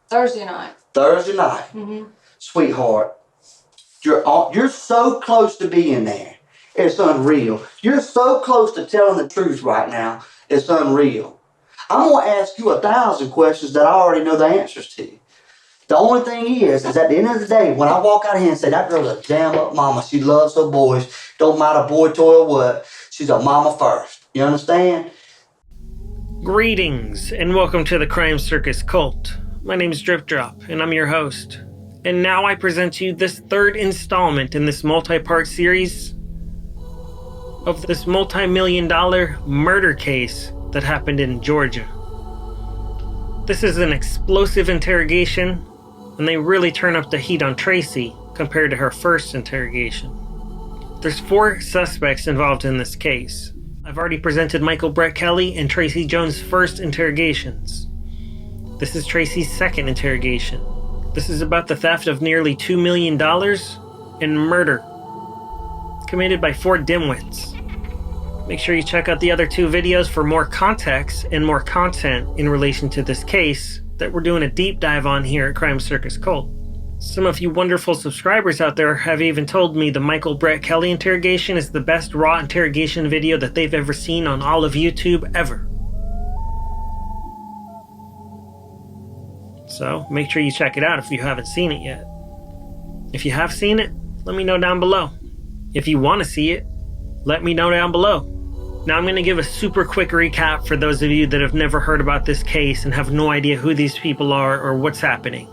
Thursday night. Thursday night. Sweetheart, you're so close to being there. It's unreal. You're so close to telling the truth right now. It's unreal. I'm going to ask you 1,000 questions that I already know the answers to. The only thing is at the end of the day, when I walk out here and say, that girl's a damn up mama, she loves her boys, don't matter boy, toy, or what, she's a mama first. You understand? Greetings, and welcome to the Crime Circus Cult. My name is Drip Drop, and I'm your host. And now I present to you this third installment in this multi-part series of this multi-million-dollar murder case that happened in Georgia. This is an explosive interrogation, and they really turn up the heat on Tracy compared to her first interrogation. There's 4 suspects involved in this case. I've already presented Michael Brett Kelly and Tracy Jones' first interrogations. This is Tracy's second interrogation. This is about the theft of nearly $2 million and murder committed by 4 dimwits. Make sure you check out the other 2 videos for more context and more content in relation to this case that we're doing a deep dive on here at Crime Circus Cult. Some of you wonderful subscribers out there have even told me the Michael Brett Kelly interrogation is the best raw interrogation video that they've ever seen on all of YouTube ever. So make sure you check it out if you haven't seen it yet. If you have seen it, let me know down below. If you want to see it, let me know down below. Now I'm going to give a super quick recap for those of you that have never heard about this case and have no idea who these people are or what's happening.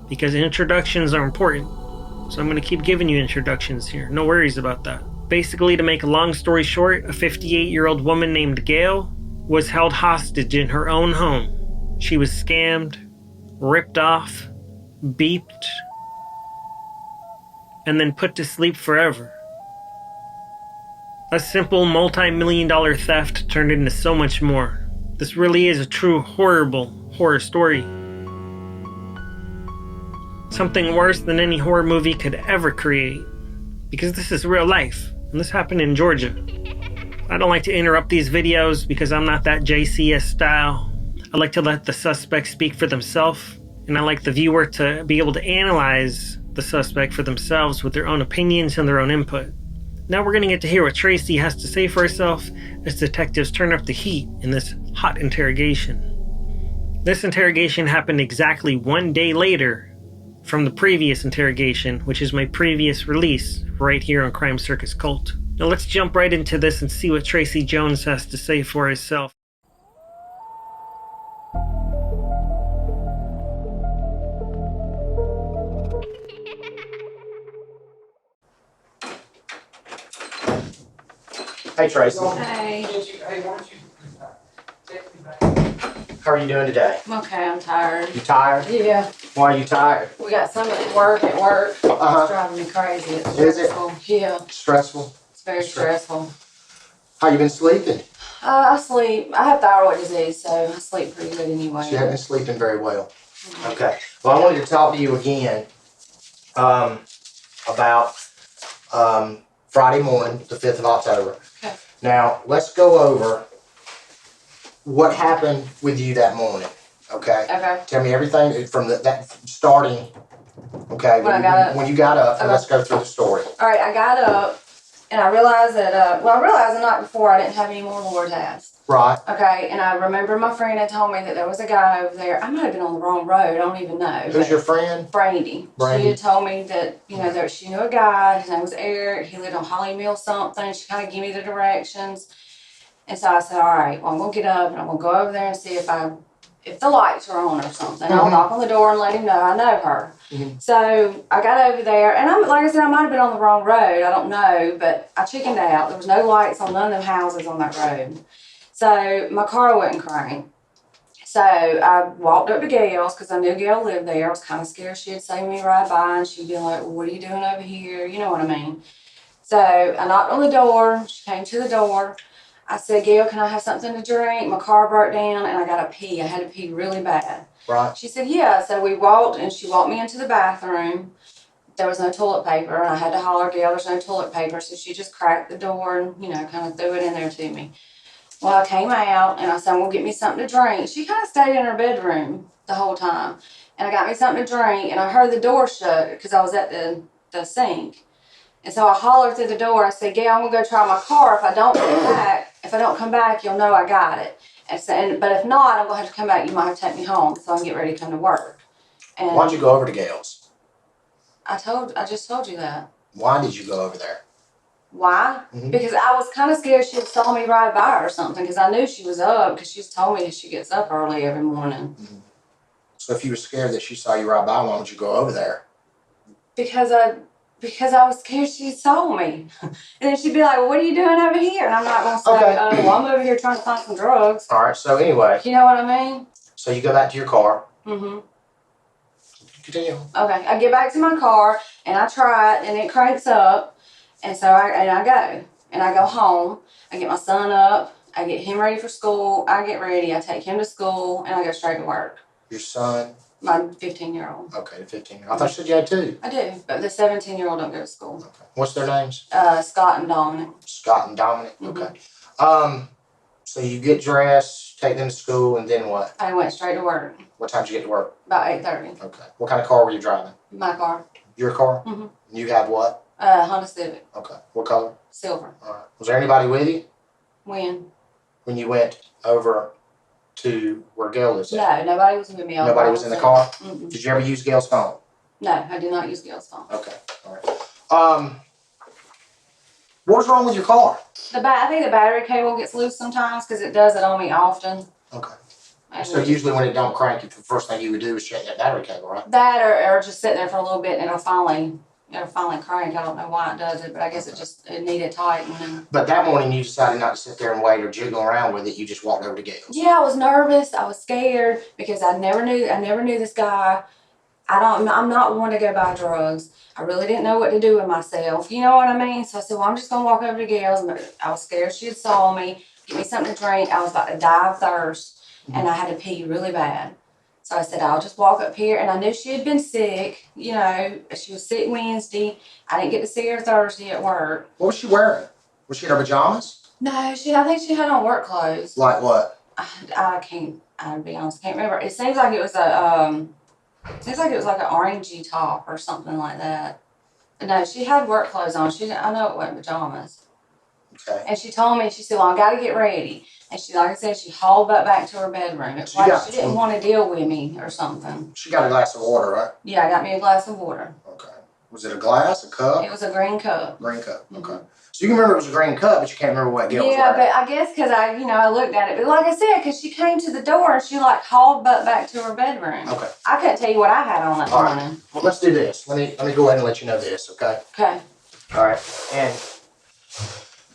Because introductions are important, so I'm going to keep giving you introductions here. No worries about that. Basically, to make a long story short, a 58-year-old woman named Gail was held hostage in her own home. She was scammed, ripped off, beeped, and then put to sleep forever. A simple multi-million-dollar theft turned into so much more. This really is a true horror story. Something worse than any horror movie could ever create. Because this is real life, and this happened in Georgia. I don't like to interrupt these videos because I'm not that JCS style. I like to let the suspect speak for themselves, and I like the viewer to be able to analyze the suspect for themselves with their own opinions and their own input. Now we're going to get to hear what Tracy has to say for herself as detectives turn up the heat in this hot interrogation. This interrogation happened exactly 1 day later from the previous interrogation, which is my previous release right here on Crime Circus Cult. Now let's jump right into this and see what Tracy Jones has to say for herself. Hey Tracy. Hey. How are you doing today? I'm okay, I'm tired. You tired? Yeah. Why are you tired? We got so much work at work. It's driving me crazy. It's Is it? stressful. Yeah. Stressful? It's very stressful. How you been sleeping? I sleep. I have thyroid disease, so I sleep pretty good anyway. So you haven't been sleeping very well. Okay. Well, I wanted to talk to you again about Friday morning, the 5th of October. Okay. Now, let's go over what happened with you that morning, okay? Okay. Tell me everything from that starting, okay? When I got up. When you got up, and Okay. let's go through the story. All right, I got up, and I realized that, I realized the night before I didn't have any more lure tabs. Right. Okay, and I remember my friend had told me that there was a guy over there. I might have been on the wrong road. I don't even know. Who's your friend? Brandy. Brandy. She had told me that, that she knew a guy. His name was Eric. He lived on Holly Mill something. She kind of gave me the directions. And so I said, all right, well, I'm going to get up and I'm going to go over there and see if the lights are on or something. I'll knock on the door and let him know I know her. So I got over there, and like I said, I might have been on the wrong road. I don't know, but I chickened out. There was no lights on none of them houses on that road. So my car wouldn't crank. So I walked up to Gail's because I knew Gail lived there. I was kind of scared she'd see me ride by and she'd be like, well, what are you doing over here? You know what I mean? So I knocked on the door. She came to the door. I said, Gail, can I have something to drink? My car broke down and I got to pee. I had to pee really bad. Right. She said, yeah. So we walked, and she walked me into the bathroom. There was no toilet paper, and I had to holler, Gail, there's no toilet paper. So she just cracked the door and, kind of threw it in there to me. Well, I came out, and I said, well, get me something to drink. She kind of stayed in her bedroom the whole time. And I got me something to drink, and I heard the door shut because I was at the sink. And so I hollered through the door. I said, Gail, I'm gonna go try my car. If I don't come back, you'll know I got it. But if not, I'm gonna have to come back. You might have to take me home so I can get ready to come to work. And Why'd you go over to Gail's? I just told you that. Why did you go over there? Why? Mhm. Because I was kind of scared she'd saw me ride by or something. Because I knew she was up. Because she's told me she gets up early every morning. So if you were scared that she saw you ride by, why would you go over there? Because I was scared she saw me. And then she'd be like, well, what are you doing over here? And I'm not going to say, Okay. well, I'm over here trying to find some drugs. All right. So anyway, You know what I mean? so you go back to your car. Mm-hmm. Continue. Okay. I get back to my car, and I try it, and it cranks up. And so I go. And I go home. I get my son up. I get him ready for school. I get ready. I take him to school, and I go straight to work. Your son? My 15-year-old. Okay, the 15-year-old. I thought you said you had two. I do, but the 17-year-old don't go to school. Okay. What's their names? Scott and Dominic. Scott and Dominic. Mhm. Okay. So you get dressed, take them to school, and then what? I went straight to work. What time did you get to work? About 8:30. Okay. What kind of car were you driving? My car. Your car? Mhm. You have what? Honda Civic. Okay. What color? Silver. All right. Was there anybody with you When you went over to where Gail lives at? No, nobody was with me. Nobody was in the car? Mm-mm. Did you ever use Gail's phone? No, I did not use Gail's phone. Okay. All right. What was wrong with your car? I think the battery cable gets loose sometimes because it does it on me often. Okay. And So usually when it don't crank, the first thing you would do is check that battery cable, right? that or just sit there for a little bit and it'll finally crank. I don't know why it does it, but I guess it needed tightening. But that morning you decided not to sit there and wait or jiggle around with it. You just walked over to Gail's. Yeah, I was nervous. I was scared because I never knew this guy. I'm not one to go buy drugs. I really didn't know what to do with myself. You know what I mean? So I said, well, I'm just gonna walk over to Gail's. I was scared she had saw me, get me something to drink. I was about to die of thirst, and I had to pee really bad. So I said, I'll just walk up here. And I knew she had been sick. You know, she was sick Wednesday. I didn't get to see her Thursday at work. What was she wearing? Was she in her pajamas? No, I think she had on work clothes. Like what? I'll be honest, I can't remember. It seems like it was like an orangey top or something like that. No, she had work clothes on. I know it wasn't pajamas. Okay. And she told me, she said, well, I got to get ready. And like I said, she hauled butt back to her bedroom. It's like she didn't want to deal with me or something. She got a glass of water, right? Yeah, I got me a glass of water. Okay. Was it a glass, a cup? It was a green cup. Green cup. Okay. So you can remember it was a green cup, but you can't remember what Gail was Yeah, wearing. but I guess because I looked at it. But like I said, because she came to the door and she like hauled butt back to her bedroom. Okay. I couldn't tell you what I had on that morning. Well, let's do this. Let me go ahead and let you know this, okay? Okay. All right. And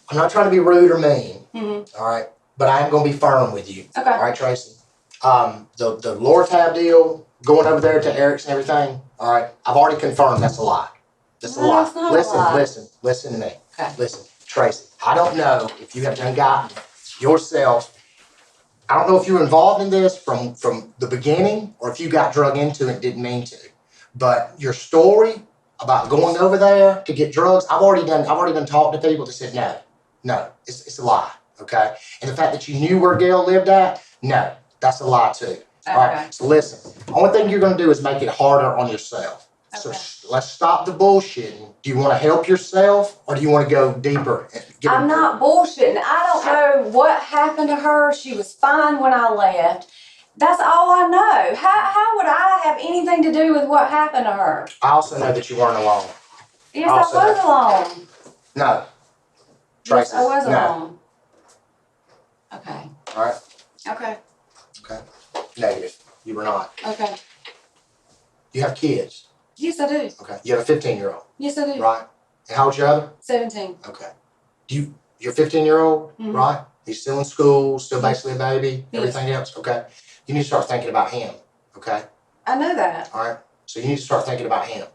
I'm not trying to be rude or mean. Mm-hmm. All right. But I am going to be firm with you. Okay. All right, Tracy. The lower tab deal, going over there to Eric's and everything. All right. I've already confirmed that's a lie. That's a lie. That's not a lie. Listen to me. Okay. Listen, Tracy. I don't know if you have done gotten yourself. I don't know if you were involved in this from the beginning or if you got drug into it and didn't mean to. But your story about going over there to get drugs, I've already done talking to people that said no, it's a lie. Okay, and the fact that you knew where Gail lived at, no, that's a lie too. Okay. All right, so listen, only thing you're gonna do is make it harder on yourself. So Okay. let's stop the bullshitting. Do you want to help yourself or do you want to go deeper? And get I'm not bullshitting. I don't know what happened to her. She was fine when I left. That's all I know. How would I have anything to do with what happened to her? I also know that you weren't alone. Yes, I was alone. No. Yes, Tracy, I was no. alone. Okay. All right. Okay. Okay. Negative. You were not. Okay. You have kids. Yes, I do. Okay. You have a 15-year-old. Yes, I do. Right. And how old's your other? 17. Okay. Your 15-year-old, Mhm. right? He's still in school, still basically a baby, Yes. everything else. Okay. You need to start thinking about him. Okay. I know that. All right. So you need to start thinking about him.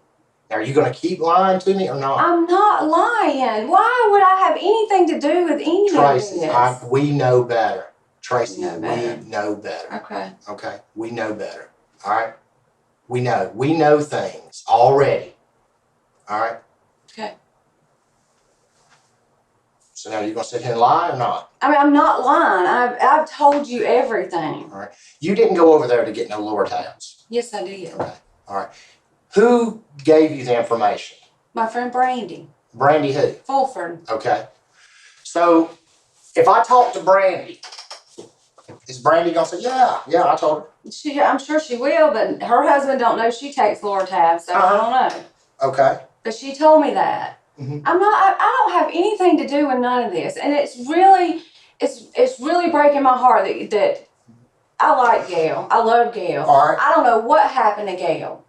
Now, are you going to keep lying to me or not? I'm not lying. Why would I have anything to do with any Tracy, of this? we know better. Tracy, You know better. we know better. Okay. Okay, we know better. All right, we know things already. All right. Okay. So now you're gonna sit here and lie or not? I mean, I'm not lying. I've told you everything. All right. You didn't go over there to get no lower tabs. Yes, I did. Okay. All right. Who gave you the information? My friend Brandy. Brandy who? Fulford. Okay. So if I talk to Brandy, is Brandy gonna say, yeah, I told her? I'm sure she will, but her husband don't know she takes lower tabs, so I don't know. Okay. But she told me that. Mhm. I don't have anything to do with none of this, and it's really breaking my heart that I like Gail. I love Gail. All right. I don't know what happened to Gail,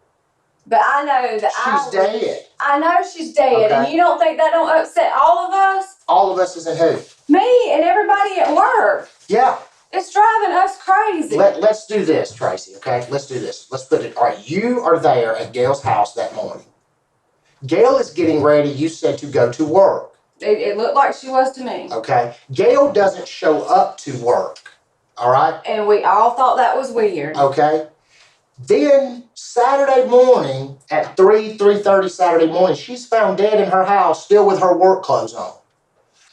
but I know that She's dead. I know she's dead, Okay. and you don't think that don't upset all of us? All of us is in who? Me and everybody at work. Yeah. It's driving us crazy. Let's do this, Tracy, okay? Let's do this. Let's put it, all right, you are there at Gail's house that morning. Gail is getting ready, you said, to go to work, It looked like she was to me. okay? Gail doesn't show up to work, all right? And we all thought that was weird. Okay? Then Saturday morning at 3:30 Saturday morning, she's found dead in her house, still with her work clothes on.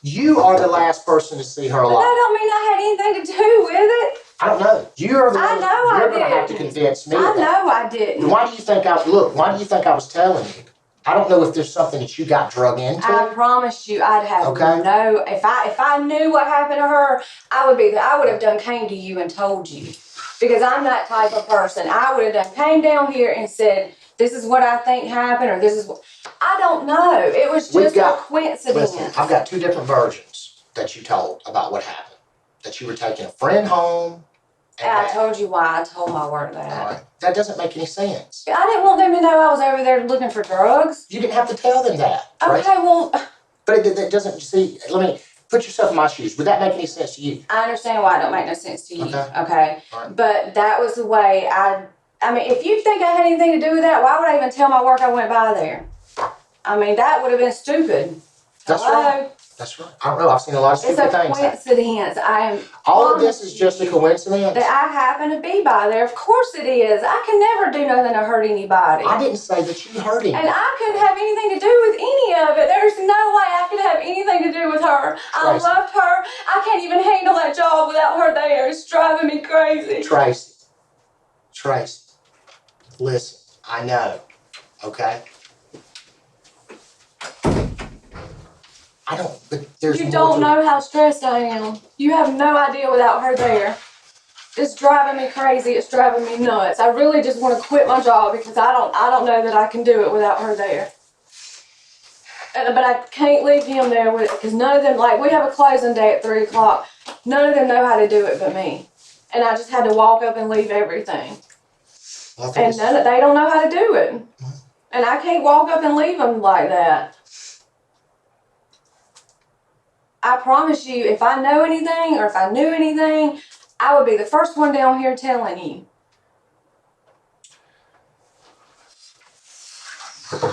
You are the last person to see her But alive. that don't mean I had anything to do with it. I don't know. You're the I one. know I You're gonna have to didn't. convince me. I of that. know I didn't. Why do you think why do you think I was telling you? I don't know if there's something that you got drug into. I promise you, I'd have Okay. no. If I knew what happened to her, I would have done came to you and told you, because I'm that type of person. I would have done came down here and said, this is what I think happened, or this is what. I don't know. It was just a coincidence. Listen, I've got two different versions that you told about what happened. That you were taking a friend home. And I told you why I told my work that. All right. That doesn't make any sense. I didn't want them to know I was over there looking for drugs. You didn't have to tell them that. Okay, Right? well, But it doesn't, see, let me put yourself in my shoes. Would that make any sense to you? I understand why it don't make no sense to you. Okay. All right. But that was the way I mean, if you think I had anything to do with that, why would I even tell my work I went by there? I mean, that would have been stupid. That's Hello? right. That's right. I don't know. I've seen a lot of It's stupid a things happen. coincidence. All of this is just a coincidence. That I happen to be by there. Of course it is. I can never do nothing to hurt anybody. I didn't say that you hurt him. And I couldn't have anything to do with any of it. There's no way I could have anything to do with her. I Tracy. loved her. I can't even handle that job without her there. It's driving me crazy. Tracy, listen, I know, okay? But there's You more don't to know how stressed I am. You have no idea without her there. It's driving me crazy. It's driving me nuts. I really just want to quit my job because I don't know that I can do it without her there. But I can't leave him there with it because none of them, like, we have a closing day at 3 o'clock. None of them know how to do it but me. And I just had to walk up and leave everything. And they don't know how to do it. And I can't walk up and leave them like that. I promise you, if I know anything or if I knew anything, I would be the first one down here telling you.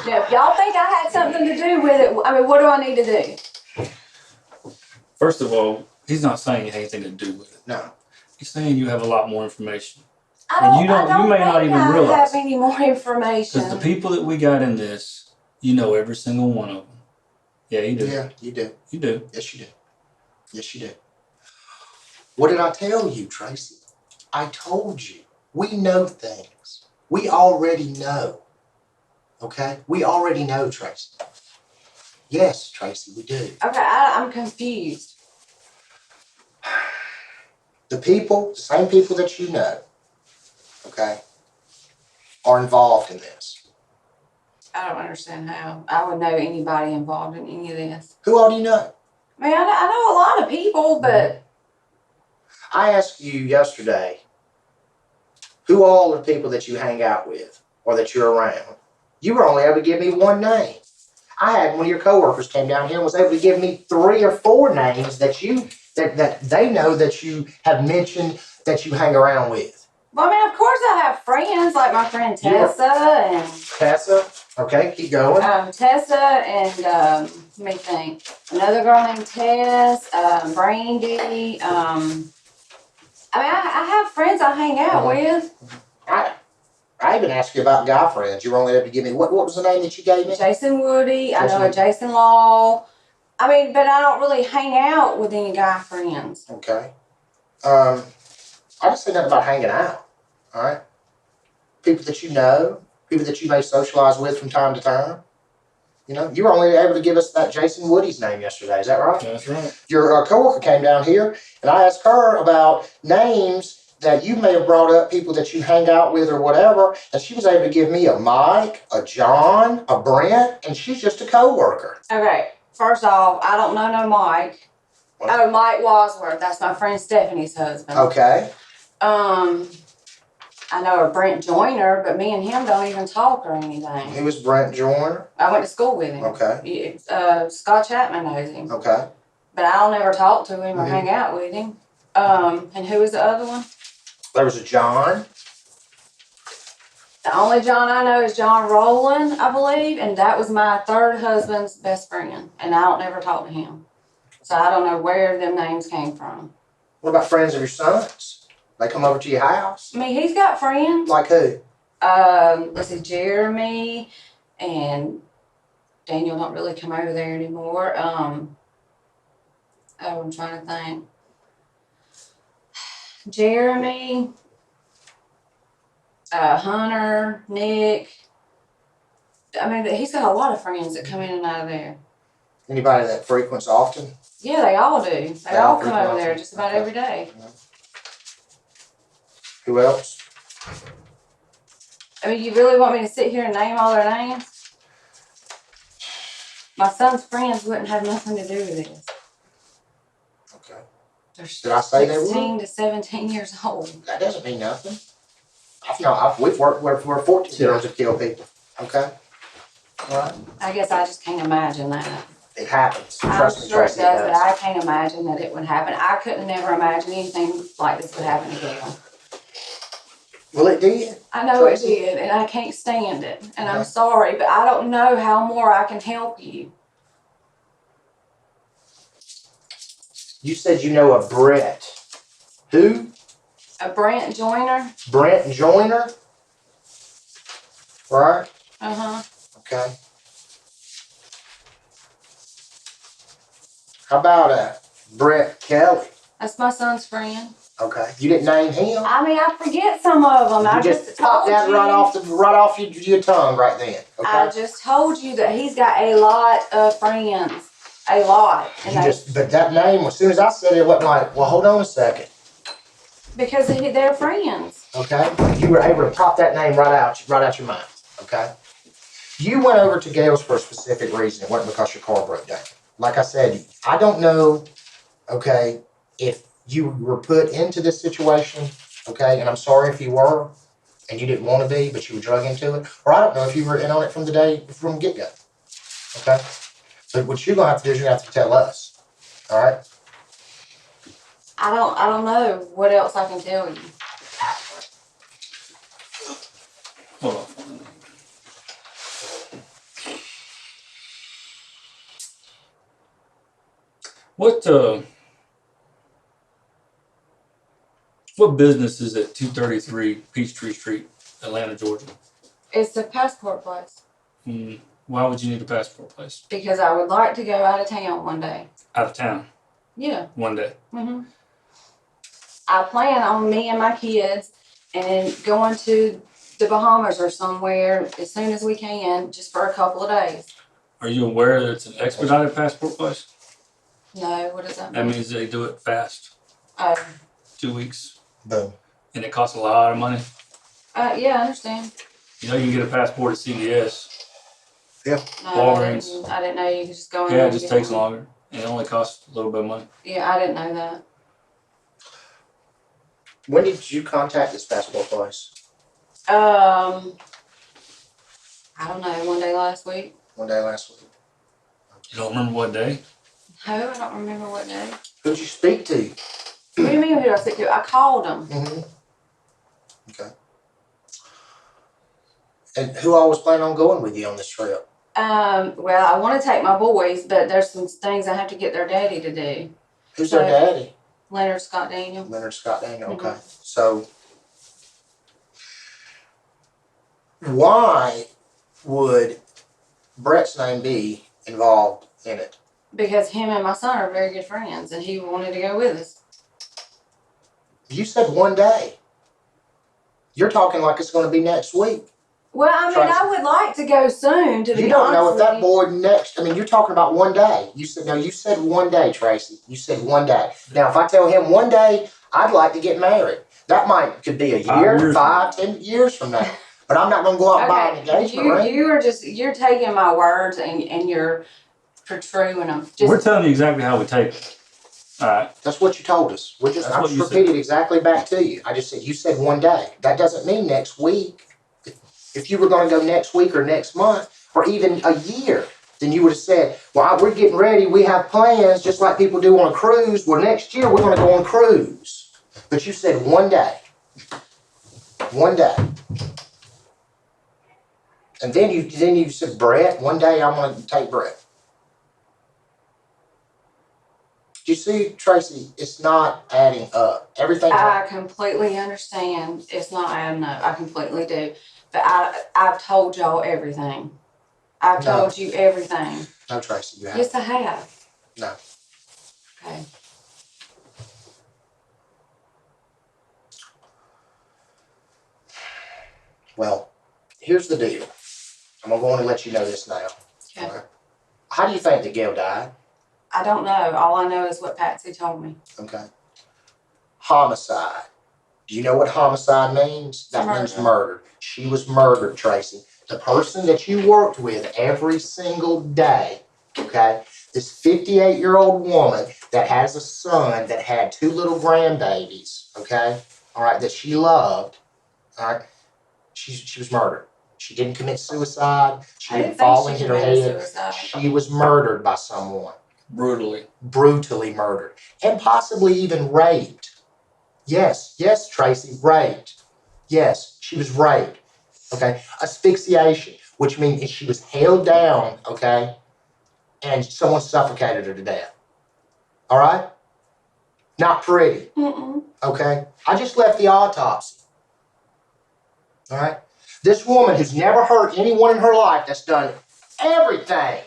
Now, if y'all think I had something to do with it, I mean, what do I need to do? First of all, he's not saying you have anything to do with it. No. He's saying you have a lot more information. I you don't may not think even I realize have any more information. Because the people that we got in this, you know every single one of them. Yeah, you do. Yeah, you do. You do. Yes, you do. Yes, you do. What did I tell you, Tracy? I told you. We know things. We already know. Okay? We already know, Tracy. Yes, Tracy, we do. Okay, I'm confused. The same people that you know, okay, are involved in this. I don't understand how I would know anybody involved in any of this. Who all do you know? I mean, I know a lot of people, but I asked you yesterday, who all are the people that you hang out with or that you're around? You were only able to give me one name. I had one of your coworkers came down here and was able to give me 3 or 4 names that they know that you have mentioned that you hang around with. well, I mean, of course I have friends like my friend Tessa and Tessa, okay, keep going. Tessa and let me think, another girl named Tess, Brandy. I mean, I have friends I hang out with. I even asked you about guy friends. You were only able to give me what was the name that you gave me? Jason Woody. I know a Jason. Jason Law. I mean, but I don't really hang out with any guy friends. Okay. I didn't say nothing about hanging out. All right. People that you know, people that you may socialize with from time to time. You know, you were only able to give us that Jason Woody's name yesterday. Is that right? That's right. Your coworker came down here, and I asked her about names that you may have brought up, people that you hang out with or whatever, and she was able to give me a Mike, a John, a Brent, and she's just a coworker. Okay, first off, I don't know no Mike. What? Oh, Mike Wadsworth. That's my friend Stephanie's husband. Okay. I know a Brent Joyner, but me and him don't even talk or anything. Who was Brent Joyner? I went to school with him. Okay. Scott Chapman knows him. Okay. But I'll never talk to him or Mhm. hang out with him. And who was the other one? There was a John. The only John I know is John Rowland, I believe, and that was my third husband's best friend, and I don't never talk to him. So I don't know where them names came from. What about friends of your son's? They come over to your house? I mean, he's got friends. Like who? Let's see, Jeremy and Daniel don't really come over there anymore. I'm trying to think. Jeremy, Hunter, Nick. I mean, he's got a lot of friends that come in and out of there. Anybody that frequents often? Yeah, they all do. They all all come frequent over there often? just about Okay. every day. Who else? I mean, you really want me to sit here and name all their names? My son's friends wouldn't have nothing to do with this. Okay. They're Did I say they would? 16 to 17 years old. That doesn't mean nothing. We've worked where 14-year-olds have killed people. Okay? Alright? I guess I just can't imagine that. It happens. I'm Trust me, sure it Tracy, does, but I can't imagine that it would happen. I couldn't never imagine anything like this would happen to Gail. Well, it did. I know it did, and I can't stand it. And I'm Okay. sorry, but I don't know how more I can help you. You said you know a Brett. Who? A Brent Joyner? Brent Joyner? Right? Uh-huh. Okay. How about Brett Kelly? That's my son's friend. Okay. You didn't name him? I mean, I forget some of them. I You just just told popped that you. right off your tongue right then. I Okay. just told you that he's got a lot of friends. A lot. And But that name, as soon as I said it, it wasn't like, well, hold on a second. because they're friends. Okay. You were able to pop that name right out your mind. Okay. You went over to Gail's for a specific reason. It wasn't because your car broke down. Like I said, I don't know, okay, if you were put into this situation, okay, and I'm sorry if you were, and you didn't want to be, but you were drug into it, or I don't know if you were in on it from get-go, okay? So what you're gonna have to do is you're gonna have to tell us, all right? I don't know what else I can tell you. Hold on. What business is at 233 Peachtree Street, Atlanta, Georgia? It's a passport place. Why would you need a passport place? Because I would like to go out of town one day. Out of town, Yeah. one day. Mm-hmm. I plan on me and my kids and going to the Bahamas or somewhere as soon as we can, just for a couple of days. Are you aware that it's an expedited passport place? No, what does that That mean? means they do it fast, Oh, 2 weeks, Boom. and it costs a lot of money. yeah, I understand. You know, you can get a passport at CVS. No, Walgreens. I didn't know you could just go in. Yeah, there it and just get takes one. longer, and it only costs a little bit of money. Yeah, I didn't know that. When did you contact this passport place? I don't know, one day last week. One day last week. You don't remember what day? No, I don't remember what day. Who'd you speak to? What do you mean who did I speak to? I called them. Mm-hmm. Okay. And who all was planning on going with you on this trip? Well, I want to take my boys, but there's some things I have to get their daddy to do. Who's their daddy? Leonard Scott Daniel. Leonard Scott Daniel. Mm-hmm. Okay. So, why would Brett's name be involved in it? because him and my son are very good friends, and he wanted to go with us. You said one day. You're talking like it's going to be next week. Well, I mean, Tracy. I would like to go soon, to be honest with you. You don't know if that boy next, I mean, you're talking about one day. You said one day, Tracy. You said one day. Now, if I tell him one day, I'd like to get married. That could be a year, 5, 10 years from now. But I'm not going to go out and buy an engagement ring. You're taking my words and you're protruding them. We're telling you exactly how we take it. All right. That's what you told us. I just repeated exactly back to you. I just said, you said one day. That doesn't mean next week. If you were going to go next week or next month or even a year, then you would have said, well, we're getting ready. We have plans just like people do on a cruise. Well, next year we're going to go on a cruise. But you said one day. One day. And then you said, Brett, one day I'm going to take Brett. You see, Tracy, it's not adding up. Everything. I completely understand. It's not adding up. I completely do. But I've told y'all everything. I've told you everything. No, Tracy, you haven't. Yes, I have. No. Okay. Well, here's the deal. I'm going to let you know this now. Okay. All right. How do you think that Gail died? I don't know. All I know is what Patsy told me. Okay. Homicide. Do you know what homicide means? That means murder. She was murdered, Tracy. The person that you worked with every single day, okay, this 58-year-old woman that has a son that had 2 little grandbabies, okay, all right, that she loved, all right, she was murdered. She didn't commit suicide. She didn't fall and hit her head. She was murdered by someone. Brutally murdered. And possibly even raped. Yes, Tracy, raped. Yes, she was raped. Okay, asphyxiation, which means she was held down, okay, and someone suffocated her to death. All right? Not pretty. Okay? I just left the autopsy. All right? This woman who's never hurt anyone in her life that's done everything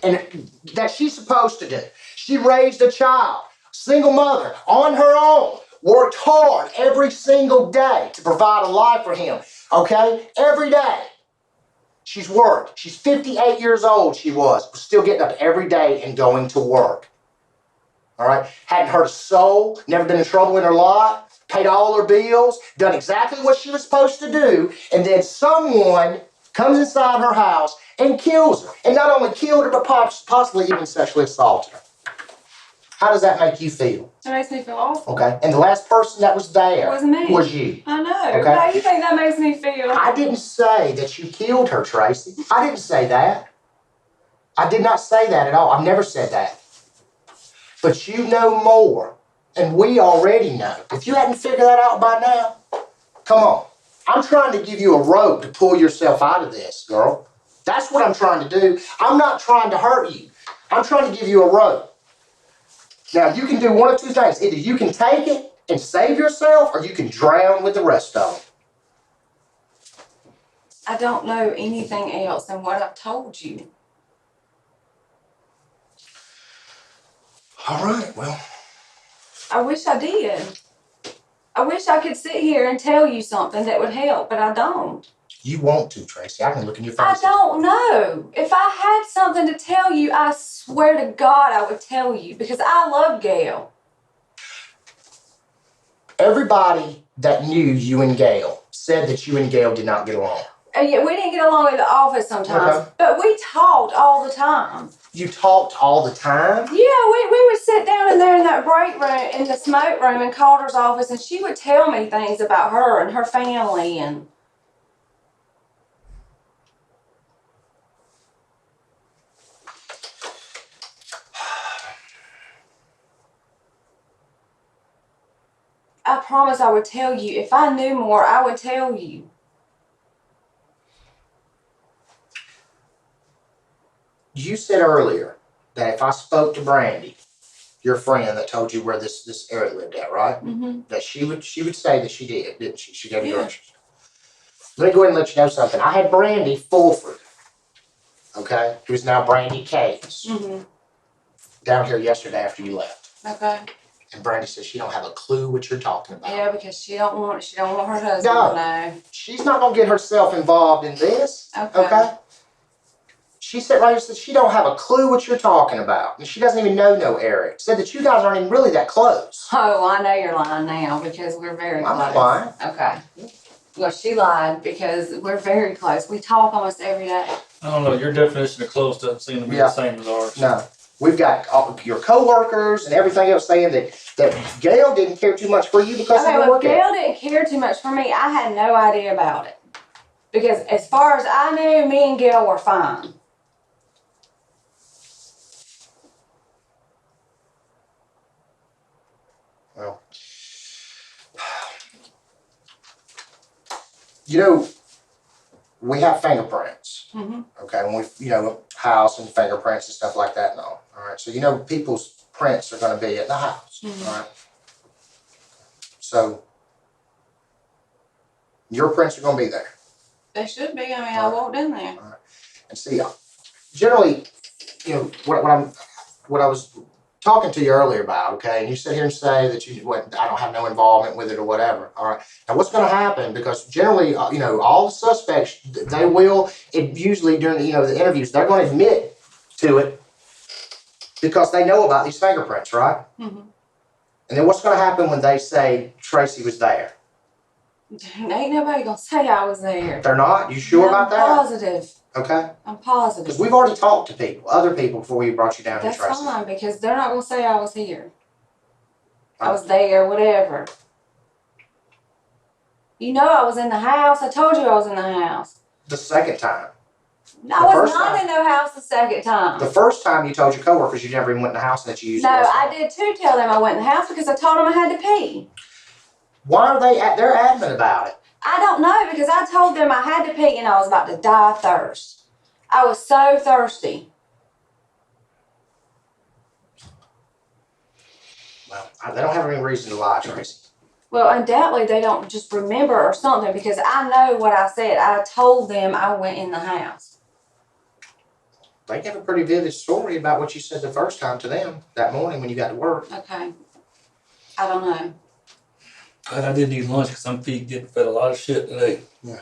and that she's supposed to do. She raised a child, single mother, on her own, worked hard every single day to provide a life for him. Okay? Every day. She's worked. She's 58 years old, she was still getting up every day and going to work. All right? Hadn't hurt a soul, never been in trouble in her life, paid all her bills, done exactly what she was supposed to do, and then someone comes inside her house and kills her. And not only killed her, but possibly even sexually assaulted her. How does that make you feel? It makes me feel awful. Okay. And the last person that was there was me. Was you. I know. Okay. How do you think that makes me feel? I didn't say that you killed her, Tracy. I didn't say that. I did not say that at all. I've never said that. But you know more. And we already know. If you hadn't figured that out by now, come on. I'm trying to give you a rope to pull yourself out of this, girl. That's what I'm trying to do. I'm not trying to hurt you. I'm trying to give you a rope. Now, you can do one of two things. Either you can take it and save yourself, or you can drown with the rest of them. I don't know anything else than what I've told you. All right, well. I wish I did. I wish I could sit here and tell you something that would help, but I don't. You want to, Tracy. I can look in your face. I don't know. If I had something to tell you, I swear to God I would tell you, because I love Gail. Everybody that knew you and Gail said that you and Gail did not get along. And yeah, we didn't get along in the office sometimes, but we talked all the time. You talked all the time? Yeah, we would sit down in there in that break room, in the smoke room in Calder's office, and she would tell me things about her and her family and... I promise I would tell you. If I knew more, I would tell you. You said earlier that if I spoke to Brandy, your friend that told you where this Eric lived at, right? Mm-hmm. That she would say that she did, didn't she? She gave you directions. Let me go ahead and let you know something. I had Brandy Fulford, okay, who is now Brandy Case. Mm-hmm. down here yesterday after you left. Okay. And Brandy says she don't have a clue what you're talking about. Yeah, because she don't want her husband No. to know. She's not gonna get herself involved in this. Okay? She said right here, said she don't have a clue what you're talking about. And she doesn't even know Eric. Said that you guys aren't even really that close. Oh, I know you're lying now because we're very I'm close. not lying. Okay. Well, she lied because we're very close. We talk almost every day. I don't know. Your definition of close doesn't seem to be the same as ours. No. We've got all your coworkers and everything else saying that Gail didn't care too much for you because of your work ethic. Gail didn't care too much for me. I had no idea about it. Because as far as I knew, me and Gail were fine. Well, you know, we have fingerprints. Mm-hmm. Okay, and we, house and fingerprints and stuff like that and all. All right, so people's prints are going to be at the house. Mm-hmm. All right. So your prints are going to be there. They should be. I mean, I walked in there. All right. And see, generally, what I was talking to you earlier about, okay, and you sit here and say that I don't have no involvement with it or whatever. All right. Now, what's going to happen? Because generally, all the suspects, they will. Usually during the interviews, they're going to admit to it because they know about these fingerprints, right? Mm-hmm. And then what's going to happen when they say Tracy was there? Ain't nobody gonna say I was there. They're not? You sure about that? I'm positive. Okay. I'm positive. Because we've already talked to other people before we brought you down here, That's Tracy. fine because they're not gonna say I was here. I was there, whatever. I was in the house. I told you I was in the house. The second time. I was not in the house the second time. The first time you told your coworkers you never even went in the house and that you used the restroom. No, I did too tell them I went in the house because I told them I had to pee. Why are they're adamant about it? I don't know because I told them I had to pee and I was about to die of thirst. I was so thirsty. Well, they don't have any reason to lie, Tracy. Well, undoubtedly they don't just remember or something because I know what I said. I told them I went in the house. They gave a pretty vivid story about what you said the first time to them that morning when you got to work. Okay. I don't know. But I didn't eat lunch because I'm getting fed a lot of shit today. Yeah.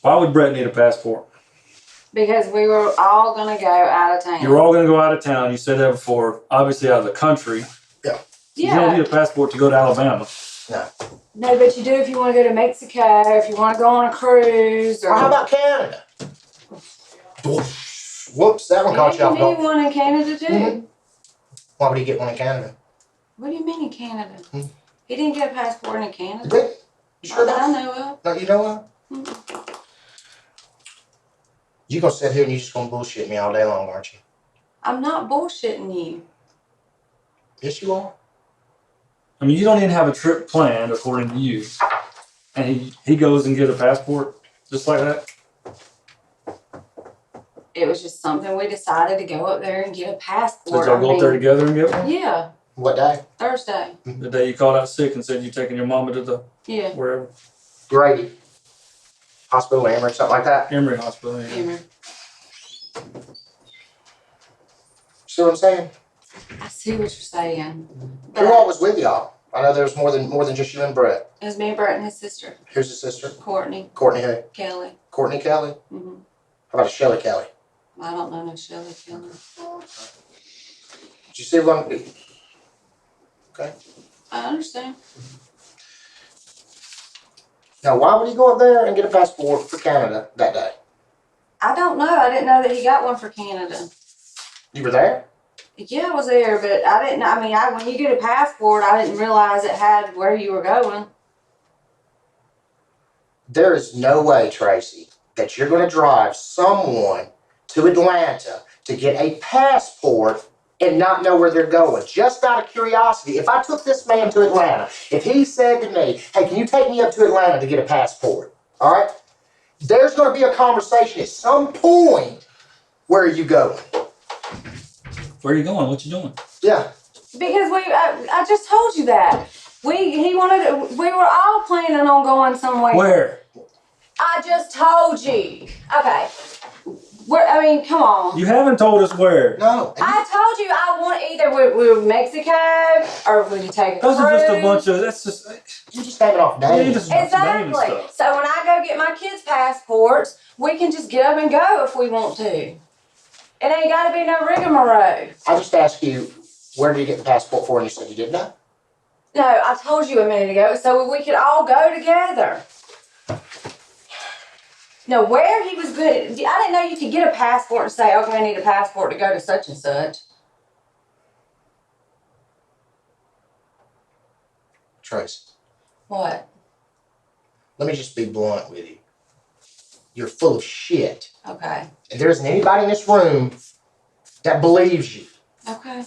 Why would Brett need a passport? Because we were all going to go out of town. You were all going to go out of town. You said that before. Obviously out of the country. Yeah. You don't need a passport to go to Alabama. No. No, but you do if you want to go to Mexico, if you want to go on a cruise. Or how about Canada? Whoops, that one caught you off guard. You guard. need one in Canada too. Mm-hmm. Why would he get one in Canada? What do you mean in Canada? He didn't get a passport in Canada. Did? You sure Not about that I know of. No, you know what? Mm-hmm. You gonna sit here and you just gonna bullshit me all day long, aren't you? I'm not bullshitting you. Yes, you are. I mean, you don't even have a trip planned according to you. And he goes and get a passport just like that? It was just something we decided to go up there and get a passport. Did y'all go up there together and get one? Yeah. What day? Thursday. The day you called out sick and said you taking your mama to the wherever? Grady. Hospital, Emory, something like that. Emory Hospital. Yeah. Emory. See what I'm saying? I see what you're saying. Who all was with y'all? I know there was more than just you and Brett. It was me and Brett and his sister. Who's his sister? Courtney. Courtney who? Kelly. Courtney Kelly? Mm-hmm. How about Shelly Kelly? I don't know no Shelly Kelly. Did you see one? Okay. I understand. Now, why would he go up there and get a passport for Canada that day? I don't know. I didn't know that he got one for Canada. You were there? Yeah, I was there, but I didn't. I mean, when you get a passport, I didn't realize it had where you were going. There is no way, Tracy, that you're going to drive someone to Atlanta to get a passport and not know where they're going. Just out of curiosity, if I took this man to Atlanta, if he said to me, hey, can you take me up to Atlanta to get a passport? All right? There's going to be a conversation at some point. Where are you going? Where are you going? What you doing? Yeah. Because I just told you that. We were all planning on going somewhere. Where? I just told you. Okay. I mean, come on. You haven't told us where. No. I told you I want either we're Mexico or we can take a Those are just a cruise. bunch of. That's just. You just naming off Yeah, you names. just naming Exactly. stuff. So when I go get my kids' passports, we can just get up and go if we want to. It ain't got to be no rigmarole. I just asked you, where did you get the passport for? And you said you didn't know. No, I told you a minute ago, so we could all go together. No, where he was good. I didn't know you could get a passport and say, okay, I need a passport to go to such and such. Tracy, What? let me just be blunt with you. You're full of shit. Okay. And there isn't anybody in this room that believes you. Okay.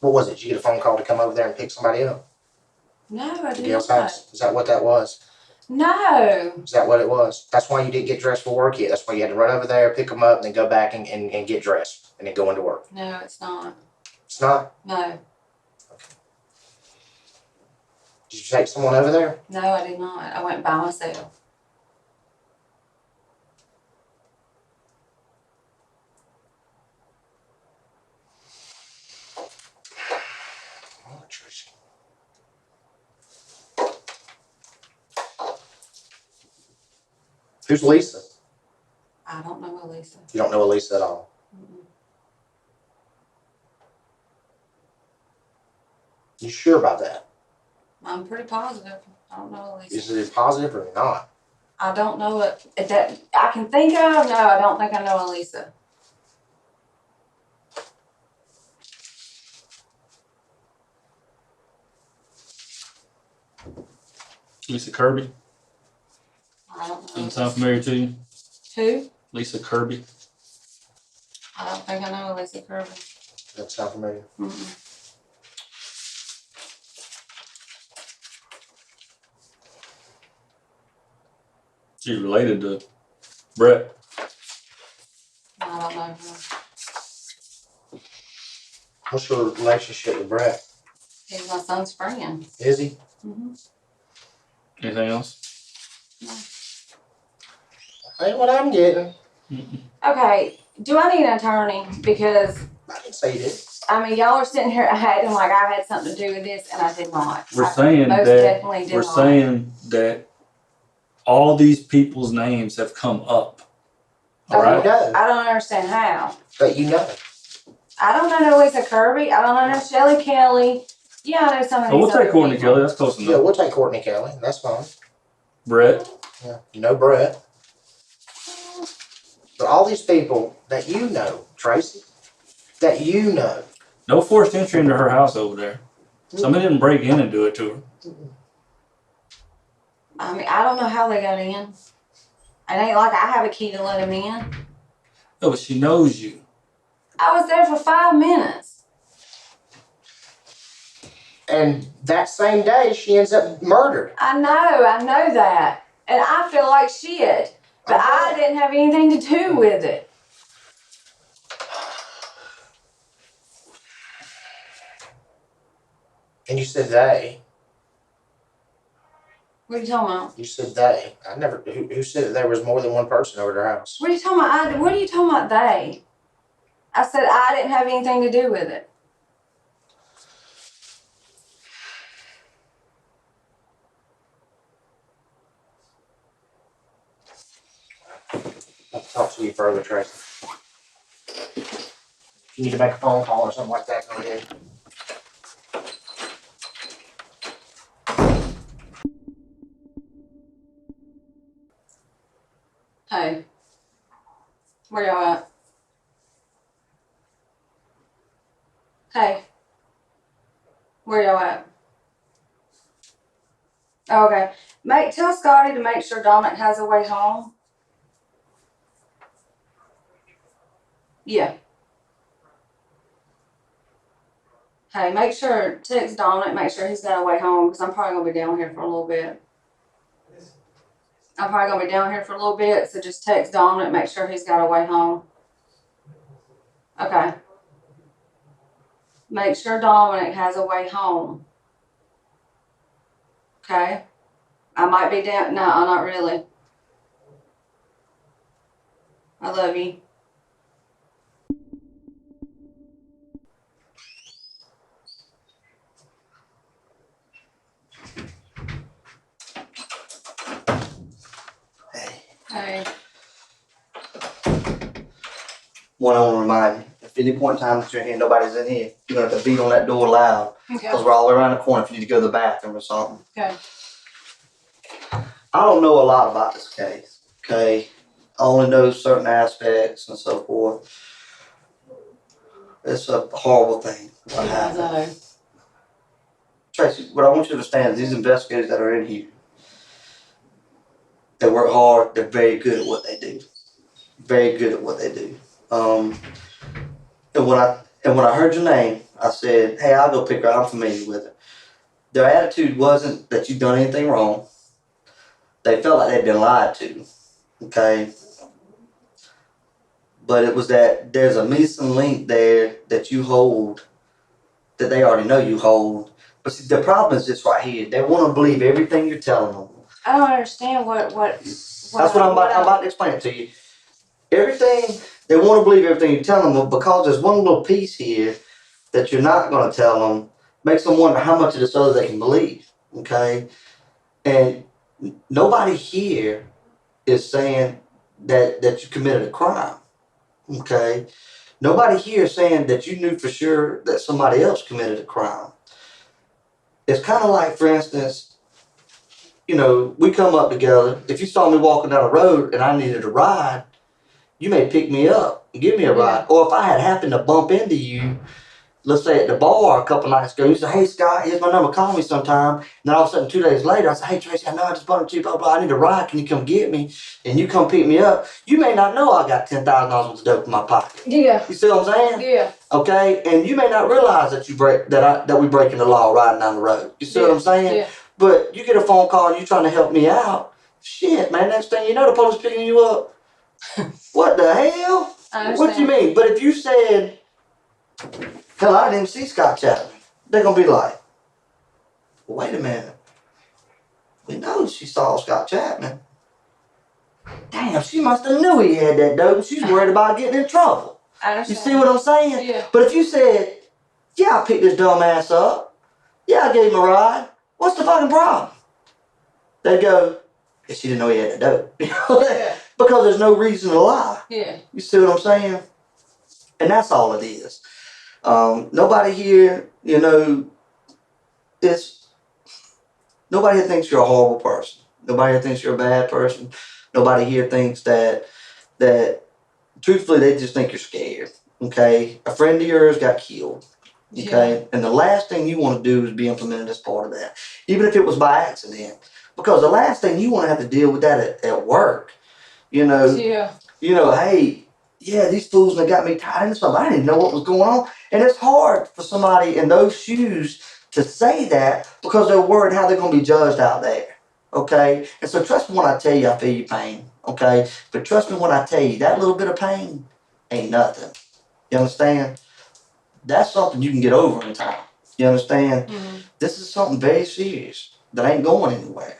What was it? Did you get a phone call to come over there and pick somebody up? No, I To did Gail's not. house? Is that what that was? No. Is that what it was? That's why you didn't get dressed for work yet. That's why you had to run over there, pick them up, and then go back and get dressed and then go into work. No, it's not. It's not? No. Did you take someone over there? No, I did not. I went by myself. Oh, Tracy. Who's Lisa? I don't know Elisa. You don't know Elisa at all. Mm-mm. You sure about that? I'm pretty positive. I don't know Elisa. Is it positive or not? I don't know it that I can think of. No, I don't think I know Elisa. Lisa Kirby. I don't know. Doesn't sound familiar to you? Who? Lisa Kirby. I don't think I know Elisa Kirby. That sound familiar? Mm-mm. She's related to Brett. I don't know her. What's your relationship with Brett? He's my son's friend. Is he? Mm-hmm. Anything else? Ain't what I'm getting. Okay, do I need an attorney? Because, I didn't say you did. I mean, y'all are sitting here acting like I had something to do with this, and I did not. We're I saying most that definitely did we're not. saying that all these people's names have come up. All Okay. right. You know. I don't understand how. But you know. I don't know Lisa Kirby. I don't know Shelly Kelly. Yeah, I know some of So these we'll take other Courtney people. Kelly. That's close Yeah, enough. we'll take Courtney Kelly. That's fine. Brett. Yeah. You know Brett. But all these people that you know, Tracy, that you know. No forced entry into her house over there. Somebody didn't break in and do it to her. I mean, I don't know how they got in. It ain't like I have a key to let them in. No, but she knows you. I was there for 5 minutes. And that same day, she ends up murdered. I know that. And I feel like shit. But I didn't have anything to do with it. And you said they. What are you talking about? You said they. I never. Who said that there was more than one person over their house? What are you talking about? What are you talking about, they? I said I didn't have anything to do with it. I'll talk to you further, Tracy. If you need to make a phone call or something like that, go ahead. Hey. Where y'all at? Hey. Where y'all at? Oh, okay. Tell Scotty to make sure Dominic has a way home. Yeah. Hey, make sure, text Dominic, make sure he's got a way home, because I'm probably going to be down here for a little bit. I'm probably going to be down here for a little bit, so just text Dominic, make sure he's got a way home. Okay. Make sure Dominic has a way home. Okay? I might be down. No, not really. I love you. Hey, Hey. one, I want to remind you, if at any point in time that you're in here, nobody's in here, you're going to have to beat on that door loud. Okay. Because we're all the way around the corner if you need to go to the bathroom or something. Okay. I don't know a lot about this case, okay? I only know certain aspects and so forth. It's a horrible thing what happened. Tracy, what I want you to understand is these investigators that are in here, they work hard, they're very good at what they do. Very good at what they do. And when I heard your name, I said, hey, I'll go pick her, I'm familiar with her. Their attitude wasn't that you've done anything wrong. They felt like they'd been lied to, okay? But it was that there's a missing link there that you hold, that they already know you hold. But see, the problem is this right here. They want to believe everything you're telling them. I don't understand what That's what I'm about to explain it to you. Everything, they want to believe everything you're telling them, but because there's one little piece here that you're not going to tell them, makes them wonder how much of this other they can believe, okay? And nobody here is saying that you committed a crime, okay? Nobody here is saying that you knew for sure that somebody else committed a crime. It's kind of like, for instance, you know, we come up together. If you saw me walking down the road and I needed a ride, you may pick me up and give me a ride. Or if I had happened to bump into you, let's say at the bar a couple nights ago, you say, hey, Scott, here's my number, call me sometime. And then all of a sudden, 2 days later, I say, hey, Tracy, I know I just bumped into you, blah, blah, I need a ride, can you come get me? And you come pick me up. You may not know I got $10,000 worth of dope in my pocket. Yeah. You see what I'm saying? Yeah. Okay? And you may not realize that we breaking the law riding down the road. You see what I'm saying? Yeah. But you get a phone call and you trying to help me out. Shit, man, next thing you know, the police picking you up. What the hell? I understand. What do you mean? But if you said, hell, I didn't even see Scott Chapman, they're going to be like, well, wait a minute. We know she saw Scott Chapman. Damn, she must have knew he had that dope. She's worried about getting in trouble. I You understand. see what I'm saying? Yeah. But if you said, yeah, I picked this dumb ass up. Yeah, I gave him a ride. What's the fucking problem? They'd go, yeah, she didn't know he had that dope. Yeah. Because there's no reason to lie. Yeah. You see what I'm saying? And that's all it is. Nobody here, you know, nobody here thinks you're a horrible person. Nobody here thinks you're a bad person. Nobody here thinks that truthfully, they just think you're scared. Okay? A friend of yours got killed. Okay? Yeah. And the last thing you want to do is be implemented as part of that. Even if it was by accident. Because the last thing you want to have to deal with that at work. You know? Yeah. You know, hey, yeah, these fools that got me tied into something. I didn't know what was going on. And it's hard for somebody in those shoes to say that because they're worried how they're going to be judged out there. Okay? And so trust me when I tell you I feel your pain. Okay? But trust me when I tell you that little bit of pain ain't nothing. You understand? That's something you can get over in time. You understand? Mm-hmm. This is something very serious that ain't going anywhere.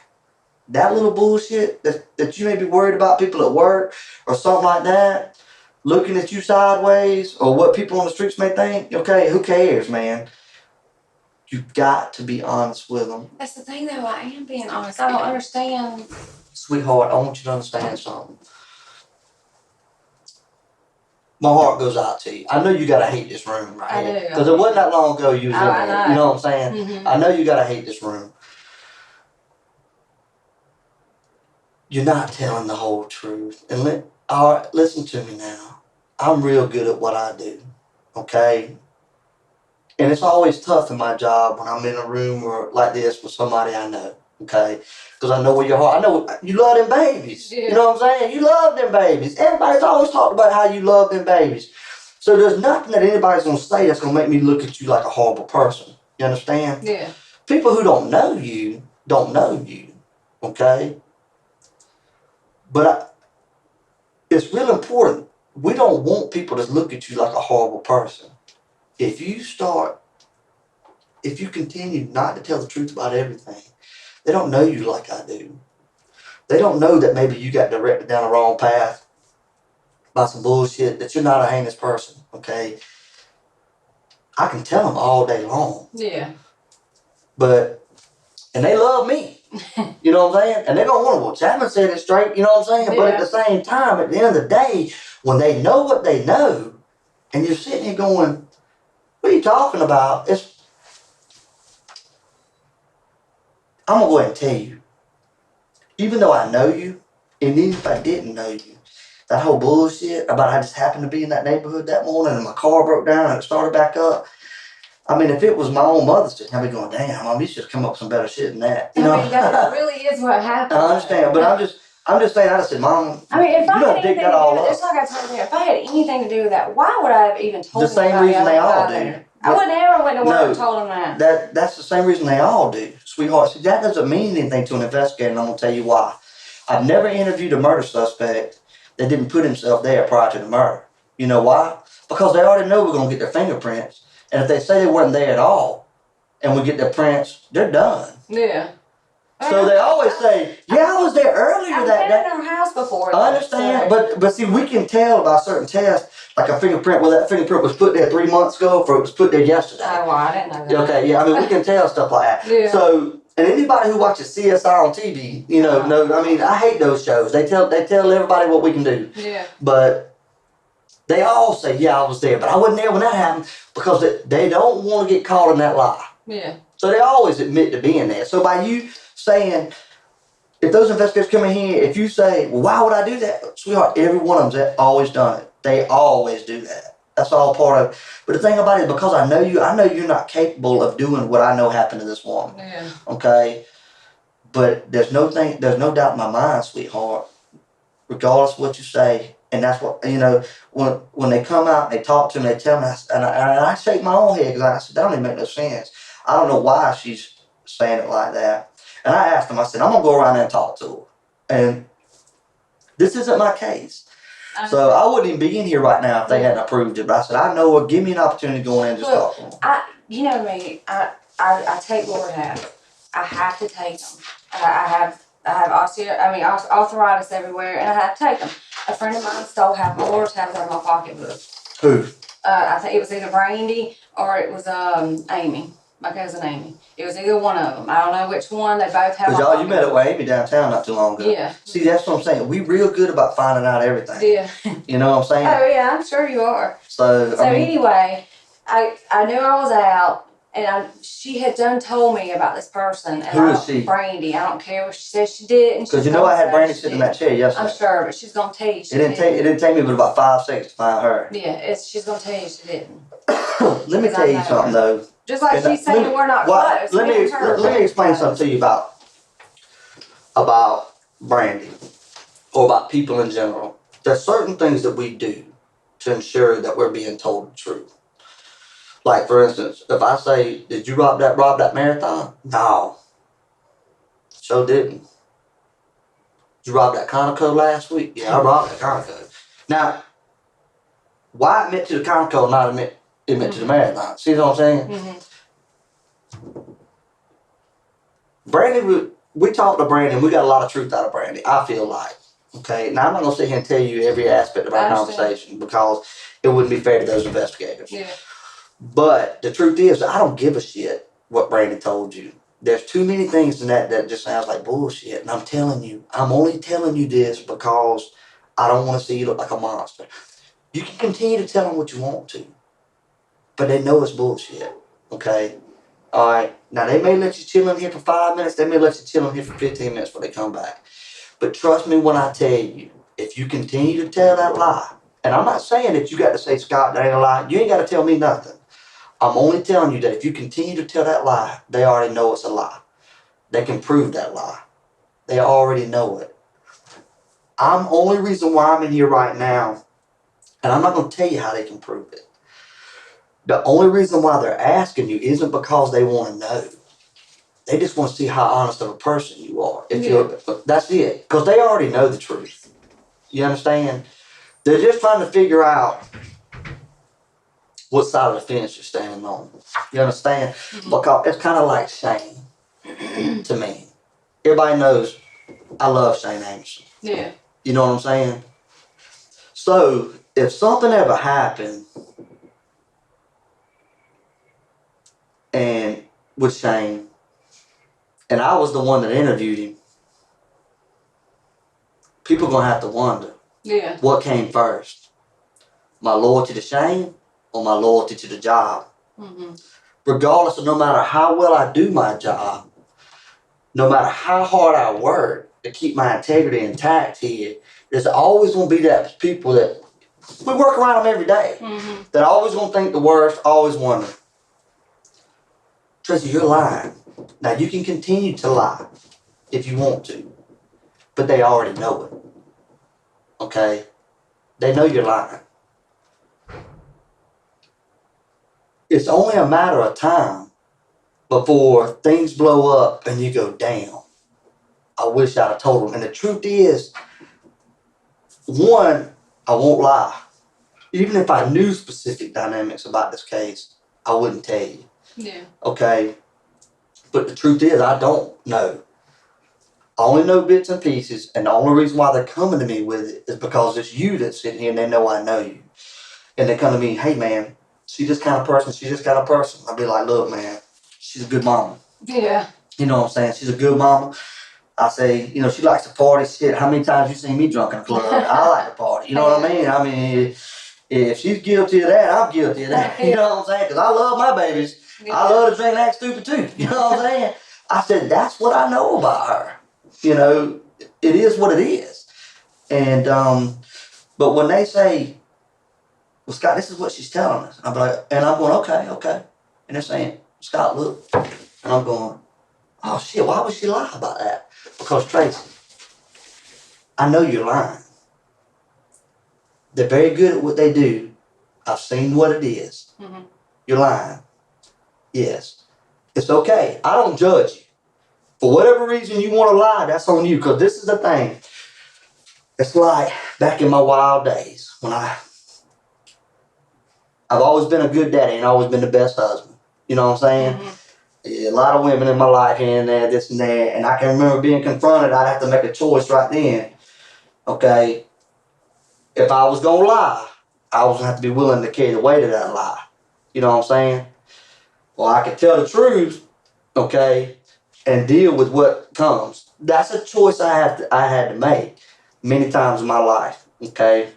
That little bullshit that you may be worried about people at work or something like that, looking at you sideways or what people on the streets may think, okay, who cares, man? You've got to be honest with them. That's the thing, though. I am being honest. I don't understand. Sweetheart, I want you to understand something. My heart goes out to you. I know you gotta hate this room right here. I do. Because it wasn't that long ago you was in there. You know what I'm saying? Mm-hmm. I know you gotta hate this room. You're not telling the whole truth. And all right, listen to me now. I'm real good at what I do. Okay? And it's always tough in my job when I'm in a room or like this with somebody I know. Okay? Because I know where your heart, I know you love them babies. Yeah. You know what I'm saying? You love them babies. Everybody's always talked about how you love them babies. So there's nothing that anybody's going to say that's going to make me look at you like a horrible person. You understand? Yeah. People who don't know you. Okay? But it's real important. We don't want people to look at you like a horrible person. If you continue not to tell the truth about everything, They don't know you like I do. They don't know that maybe you got directed down the wrong path by some bullshit, that you're not a heinous person, okay? I can tell them all day long. Yeah. And they love me. You know what I'm saying? And they're going to want to, well, Chapman said it straight, you know what I'm saying? But at the same time, at the end of the day, when they know what they know, and you're sitting here going, what are you talking about? I'm going to go ahead and tell you. Even though I know you, and even if I didn't know you, that whole bullshit about I just happened to be in that neighborhood that morning and my car broke down and it started back up. I mean, if it was my own mother sitting, I'd be going, damn, Mom, you should come up with some better shit than that. You know? I mean, that really is what happened. I understand, but I'm just saying, I just said, Mom, I mean, if you I don't had dig anything that to do all with it, up. just like I told you, if I had anything to do with that, why would I have even told The him same about reason they all do. there? I would never went to work and told him that. That's the same reason they all do, sweetheart. See, that doesn't mean anything to an investigator, and I'm gonna tell you why. I've never interviewed a murder suspect that didn't put himself there prior to the murder. You know why? Because they already know we're gonna get their fingerprints, and if they say they weren't there at all, and we get their prints, they're done. Yeah. So they always say, yeah, I was there earlier I've that been day. in our house before. I understand, but see, we can tell by certain tests, like a fingerprint, well, that fingerprint was put there 3 months ago, or it was put there yesterday. Oh, well, I didn't know that. Okay, yeah, I mean, we can tell stuff like that. Yeah. So, and anybody who watches CSI on TV, you know, I mean, I hate those shows. They tell everybody what we can do. Yeah. But they all say, yeah, I was there, but I wasn't there when that happened, because they don't want to get caught in that lie. Yeah. So they always admit to being there. So by you saying, if those investigators come in here, if you say, well, why would I do that? Sweetheart, every one of them's always done it. They always do that. That's all part of it. But the thing about it is, because I know you're not capable of doing what I know happened to this woman. Yeah. Okay? But there's no doubt in my mind, sweetheart, regardless of what you say, and that's what, you know, when they come out and they talk to me, they tell me, and I shake my own head, because I said, that don't even make no sense. I don't know why she's saying it like that. And I asked him, I said, I'm going to go around there and talk to her. And this isn't my case. So I wouldn't even be in here right now if they hadn't approved it. But I said, I know her. Give me an opportunity to go in and just talk to them. You know me. I take Lord out. I have to take them. I have arthritis everywhere, and I have to take them. A friend of mine stole half my Lord's half of my pocketbook. Who? I think it was either Brandy or it was Amy, my cousin Amy. It was either one of them. I don't know which one. They both have. Because you met up with Amy downtown not too long ago. Yeah. See, that's what I'm saying. We real good about finding out everything. Yeah. You know what I'm saying? Oh yeah, I'm sure you are. So I mean, anyway, I knew I was out, and she had done told me about this person. And who is she? Brandy. I don't care what she says she did. Because you know I had Brandy sitting in that chair yesterday. I'm sure, but she's gonna tell you. It didn't take me but about 5 seconds to find her. Yeah, she's gonna tell you she didn't. Let me tell you something though. Just like she's saying we're not close. Let me explain something to you about Brandy, or about people in general. There's certain things that we do to ensure that we're being told the truth. Like, for instance, if I say, did you rob that marathon? No. So didn't. Did you rob that Conoco last week? Yeah, I robbed that Conoco. Now, why admit to the Conoco and not admit to the marathon? See what I'm saying? Mm-hmm. Brandy, we talked to Brandy, and we got a lot of truth out of Brandy, I feel like. Okay, now I'm not going to sit here and tell you every aspect of our conversation, because it wouldn't be fair to those investigators. Yeah. But the truth is, I don't give a shit what Brandy told you. There's too many things in that just sounds like bullshit. And I'm telling you, I'm only telling you this because I don't want to see you look like a monster. You can continue to tell them what you want to, but they know it's bullshit. Okay? All right. Now, they may let you chill in here for 5 minutes. They may let you chill in here for 15 minutes before they come back. But trust me when I tell you, if you continue to tell that lie, and I'm not saying that you got to say, Scott, that ain't a lie. You ain't got to tell me nothing. I'm only telling you that if you continue to tell that lie, they already know it's a lie. They can prove that lie. They already know it. I'm only reason why I'm in here right now, and I'm not going to tell you how they can prove it. The only reason why they're asking you isn't because they want to know. They just want to see how honest of a person you are. That's it. Because they already know the truth. You understand? They're just trying to figure out what side of the fence you're standing on. You understand? Mm-hmm. Because it's kind of like shame to me. everybody knows I love St. Anderson. Yeah. You know what I'm saying? So if something ever happened and with Shane, and I was the one that interviewed him, people gonna have to wonder Yeah. what came first, my loyalty to Shane or my loyalty to the job. Mm-hmm. Regardless of no matter how well I do my job, no matter how hard I work to keep my integrity intact here, there's always gonna be that people that we work around them every day. Mm-hmm. That always gonna think the worst, always wonder, Tracy, you're lying. Now you can continue to lie if you want to, but they already know it. Okay? They know you're lying. It's only a matter of time before things blow up and you go, damn, I wish I'd have told them. And the truth is, one, I won't lie. Even if I knew specific dynamics about this case, I wouldn't tell you. Yeah. Okay? But the truth is, I don't know. I only know bits and pieces, and the only reason why they're coming to me with it is because it's you that's sitting here and they know I know you. And they come to me, hey man, she's this kind of person, she's this kind of person. I'll be like, look man, she's a good mama. Yeah. You know what I'm saying? She's a good mama. I say, you know, she likes to party. Shit, how many times you seen me drunk in a club? I like to party. You know what I mean? I mean, if she's guilty of that, I'm guilty of that. You know what I'm saying? Because I love my babies. Yeah. I love to drink and act stupid too. You know what I'm saying? I said, that's what I know about her. You know, it is what it is. And, but when they say, well, Scott, this is what she's telling us. I'm like, and I'm going, okay. And they're saying, Scott, look. And I'm going, oh shit, why would she lie about that? Because Tracy, I know you're lying. They're very good at what they do. I've seen what it is. Mm-hmm. You're lying. Yes. It's okay. I don't judge you. For whatever reason you want to lie, that's on you. Because this is the thing. It's like back in my wild days when I've always been a good daddy and always been the best husband. You know what I'm saying? Mm-hmm. Yeah, a lot of women in my life here and there, this and that. And I can remember being confronted. I'd have to make a choice right then. Okay? If I was going to lie, I was going to have to be willing to carry the weight of that lie. You know what I'm saying? Well, I could tell the truth, okay, and deal with what comes. That's a choice I had to make many times in my life, okay?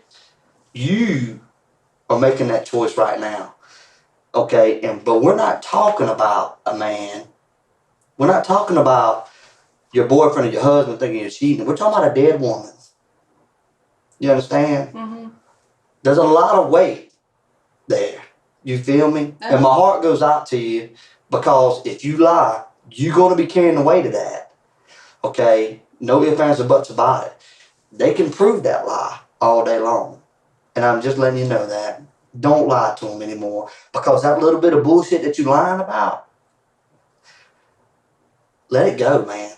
You are making that choice right now, okay? But we're not talking about a man. We're not talking about your boyfriend or your husband thinking you're cheating. We're talking about a dead woman. You understand? Mm-hmm. There's a lot of weight there. You feel me? Uh-huh. And my heart goes out to you because if you lie, you're going to be carrying the weight of that. Okay? No ifs, ands, or buts about it. They can prove that lie all day long. And I'm just letting you know that. Don't lie to them anymore. Because that little bit of bullshit that you're lying about, let it go, man.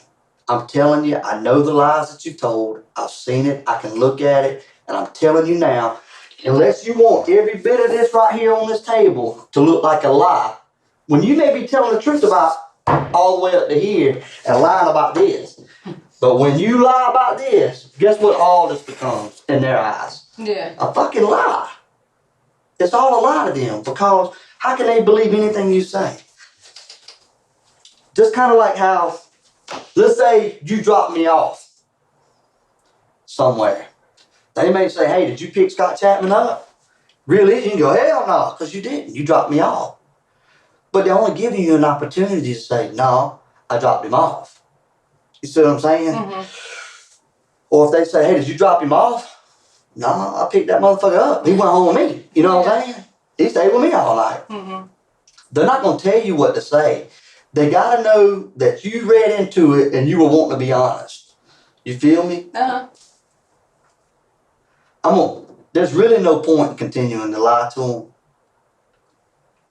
I'm telling you, I know the lies that you told. I've seen it. I can look at it. And I'm telling you now, unless you want every bit of this right here on this table to look like a lie, when you may be telling the truth about all the way up to here and lying about this. But when you lie about this, guess what all this becomes in their eyes? Yeah. A fucking lie. It's all a lie to them because how can they believe anything you say? Just kind of like how, let's say you drop me off somewhere. They may say, hey, did you pick Scott Chapman up? Really? You can go, hell no, because you didn't. You dropped me off. But they're only giving you an opportunity to say, no, I dropped him off. You see what I'm saying? Mm-hmm. Or if they say, hey, did you drop him off? No, I picked that motherfucker up. He went home with me. You know what I'm saying? He stayed with me all night. Mm-hmm. They're not going to tell you what to say. They got to know that you read into it and you were wanting to be honest. You feel me? Uh-huh. There's really no point in continuing to lie to them.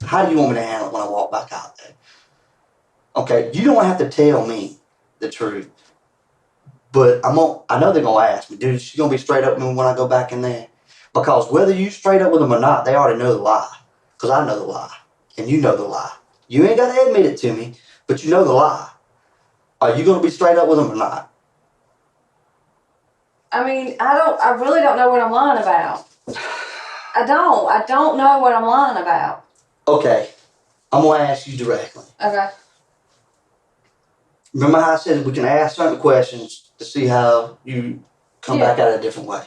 How do you want me to handle it when I walk back out there? Okay, you don't have to tell me the truth. But I know they're going to ask me, dude, she's going to be straight up with me when I go back in there. Because whether you straight up with them or not, they already know the lie. Because I know the lie. And you know the lie. You ain't got to admit it to me, but you know the lie. Are you gonna be straight up with him or not? I mean, I really don't know what I'm lying about. I don't know what I'm lying about. Okay, I'm gonna ask you directly. Okay. Remember how I said we can ask certain questions to see how you come back at it a different way?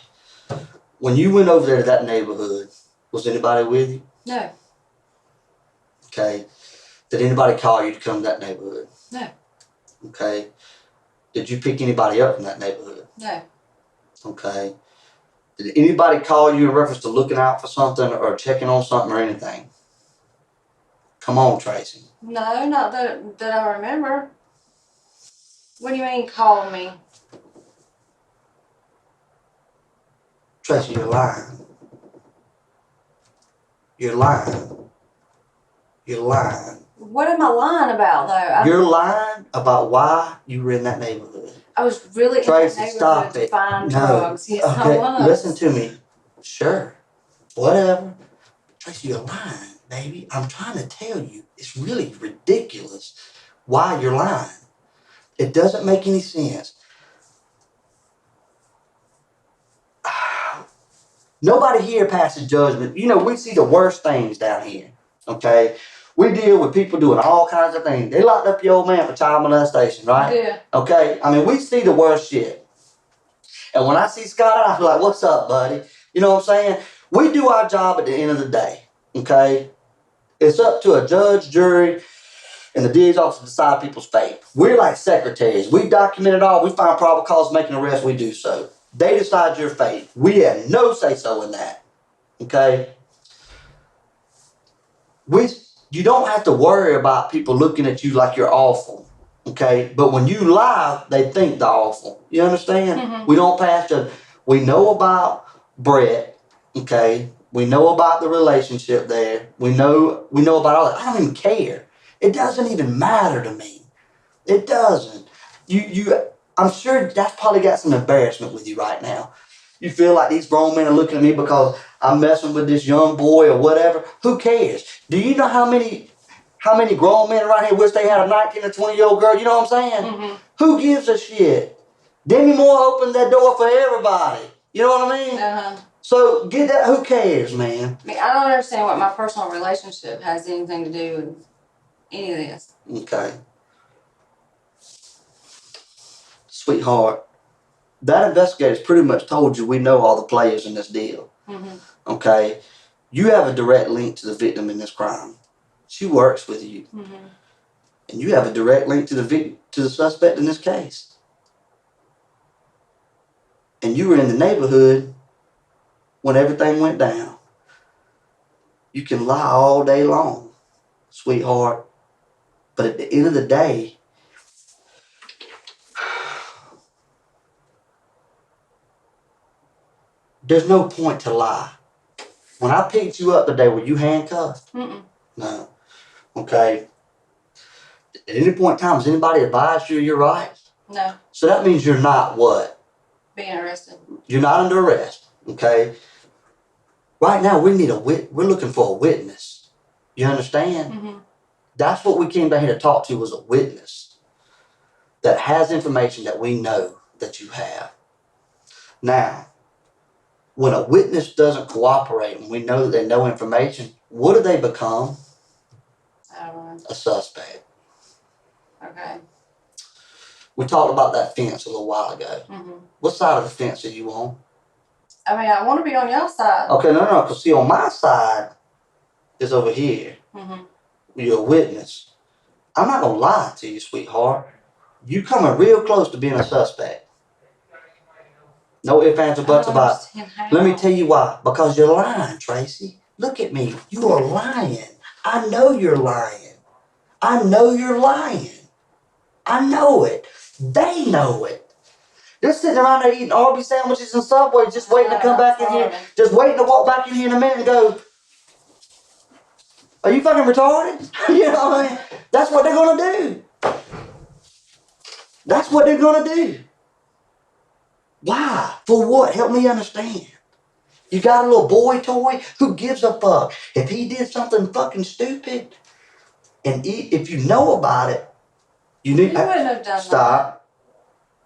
When you went over there to that neighborhood, was anybody with you? No. Okay. Did anybody call you to come to that neighborhood? No. Okay. Did you pick anybody up from that neighborhood? No. Okay. Did anybody call you in reference to looking out for something or checking on something or anything? Come on, Tracy. No, not that I remember. What do you mean call me? Tracy, you're lying. You're lying. You're lying. What am I lying about though? You're lying about why you were in that neighborhood. I was really Tracy, in that stop neighborhood to it. find No. drugs. Yes, I Okay, was. listen to me. Sure. Whatever. Tracy, you're lying, baby. I'm trying to tell you. It's really ridiculous why you're lying. It doesn't make any sense. Nobody here passes judgment. You know, we see the worst things down here. Okay? We deal with people doing all kinds of things. They locked up your old man for child molestation, right? Yeah. Okay? I mean, we see the worst shit. And when I see Scott, I feel like, what's up, buddy? You know what I'm saying? We do our job at the end of the day. Okay? It's up to a judge, jury, and the DA's office to decide people's fate. We're like secretaries. We document it all. We find probable cause, make an arrest, we do so. They decide your fate. We have no say-so in that. Okay? You don't have to worry about people looking at you like you're awful. Okay? But when you lie, they think they're awful. You understand? Mm-hmm. We don't pass judgment. We know about Brett. Okay? We know about the relationship there. We know about all that. I don't even care. It doesn't even matter to me. It doesn't. I'm sure that's probably got some embarrassment with you right now. You feel like these grown men are looking at me because I'm messing with this young boy or whatever. Who cares? Do you know how many grown men around here wish they had a 19 or 20-year-old girl? You know what I'm saying? Mm-hmm. Who gives a shit? Demi Moore opened that door for everybody. You know what I mean? Uh-huh. So get that. Who cares, man? I mean, I don't understand what my personal relationship has anything to do with any of this. Okay. Sweetheart, that investigator's pretty much told you we know all the players in this deal. Mm-hmm. Okay? You have a direct link to the victim in this crime. She works with you. Mm-hmm. And you have a direct link to the suspect in this case. And you were in the neighborhood when everything went down. You can lie all day long, sweetheart. But at the end of the day, there's no point to lie. When I picked you up today, were you handcuffed? Mm-mm. No. Okay. At any point in time, has anybody advised you of your rights? No. So that means you're not what? Being arrested. You're not under arrest. Okay. Right now, we're looking for a witness. You understand? Mm-hmm. That's what we came down here to talk to, was a witness that has information that we know that you have. Now, when a witness doesn't cooperate and we know that they know information, what do they become? I don't know. A suspect. Okay. We talked about that fence a little while ago. Mm-hmm. What side of the fence are you on? I mean, I want to be on your side. Okay, no, because see, on my side is over here. Mm-hmm. You're a witness. I'm not going to lie to you, sweetheart. You coming real close to being a suspect. No ifs, ands, or buts about it. Let me tell you why. Because you're lying, Tracy. Look at me. You are lying. I know you're lying. I know you're lying. I know it. They know it. They're sitting around there eating Arby's sandwiches and Subway, just waiting to come back in here, just waiting to walk back in here in a minute and go, are you fucking retarded? You know what I mean? That's what they're going to do. That's what they're going to do. Why? For what? Help me understand. You got a little boy toy? Who gives a fuck? If he did something fucking stupid, and if you know about it, You You need wouldn't have done that. stop,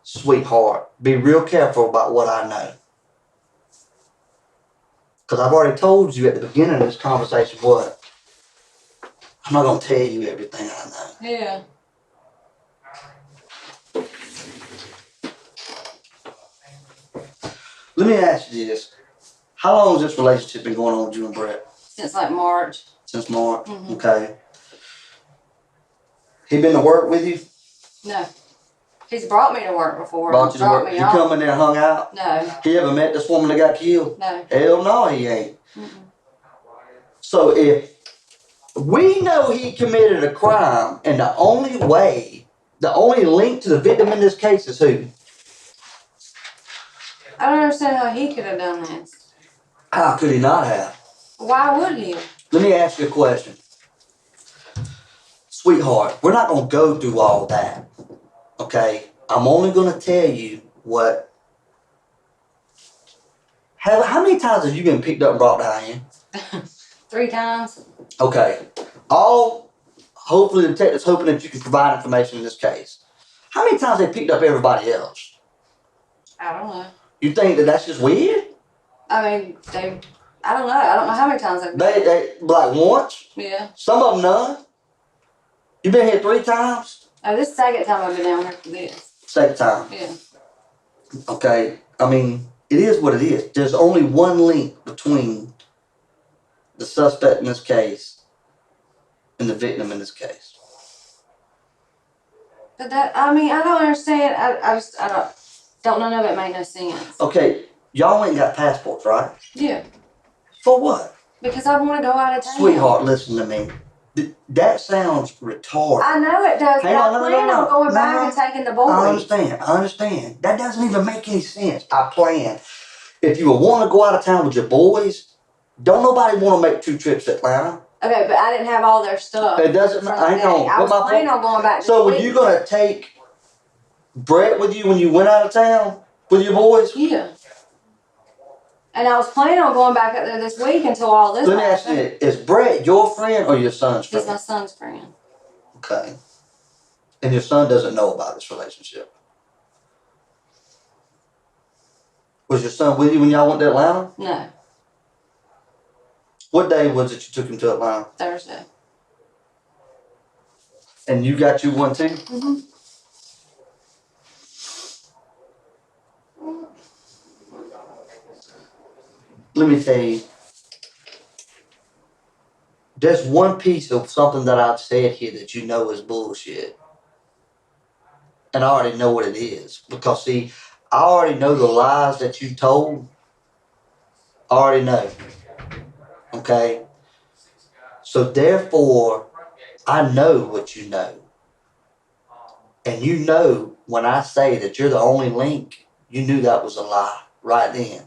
sweetheart. Be real careful about what I know. Because I've already told you at the beginning of this conversation what. I'm not gonna tell you everything I know. Yeah. Let me ask you this. How long has this relationship been going on with you and Brett? Since like March. Since March? Mhm. Okay. He been to work with you? No. He's brought me to work before. Brought you to work? Me He off. come in there and hung out? No. He ever met this woman that got killed? No. Hell no, he ain't. Mm-mm. So if we know he committed a crime, and the only link to the victim in this case is who? I don't understand how he could have done this. How could he not have? Why would he? Let me ask you a question. Sweetheart, we're not going to go through all that, okay? I'm only going to tell you what... How many times have you been picked up and brought down here? 3 times. Okay. Hopefully the detective's hoping that you can provide information in this case. How many times they picked up everybody else? I don't know. You think that that's just weird? I mean, I don't know. I don't know how many times they've They like once? Yeah. Some of them none? You been here 3 times? Oh, this is the second time I've been down here for this. Second time. Yeah. Okay. I mean, it is what it is. There's only one link between the suspect in this case and the victim in this case. But I don't understand. I don't know if it made no sense. Okay, y'all ain't got passports, right? Yeah. For what? Because I want to go out of town. Sweetheart, listen to me. That sounds retarded. I know it does, but I plan on going back and taking the boys. I understand. That doesn't even make any sense. I plan. If you want to go out of town with your boys, don't nobody want to make 2 trips to Atlanta. Okay, but I didn't have all their stuff. It doesn't matter. Hang on. I was planning on going back. So were you going to take Brett with you when you went out of town with your boys? Yeah. And I was planning on going back up there this week until all this Let me ask you, is Brett your friend or your son's friend? He's my son's friend. Okay. And your son doesn't know about this relationship. Was your son with you when y'all went to Atlanta? No. What day was it you took him to Atlanta? Thursday. And you got you one too? Mm-hmm. Let me tell you. There's one piece of something that I've said here that you know is bullshit. And I already know what it is. Because see, I already know the lies that you told. I already know. Okay? So therefore, I know what you know. And you know when I say that you're the only link, you knew that was a lie right then.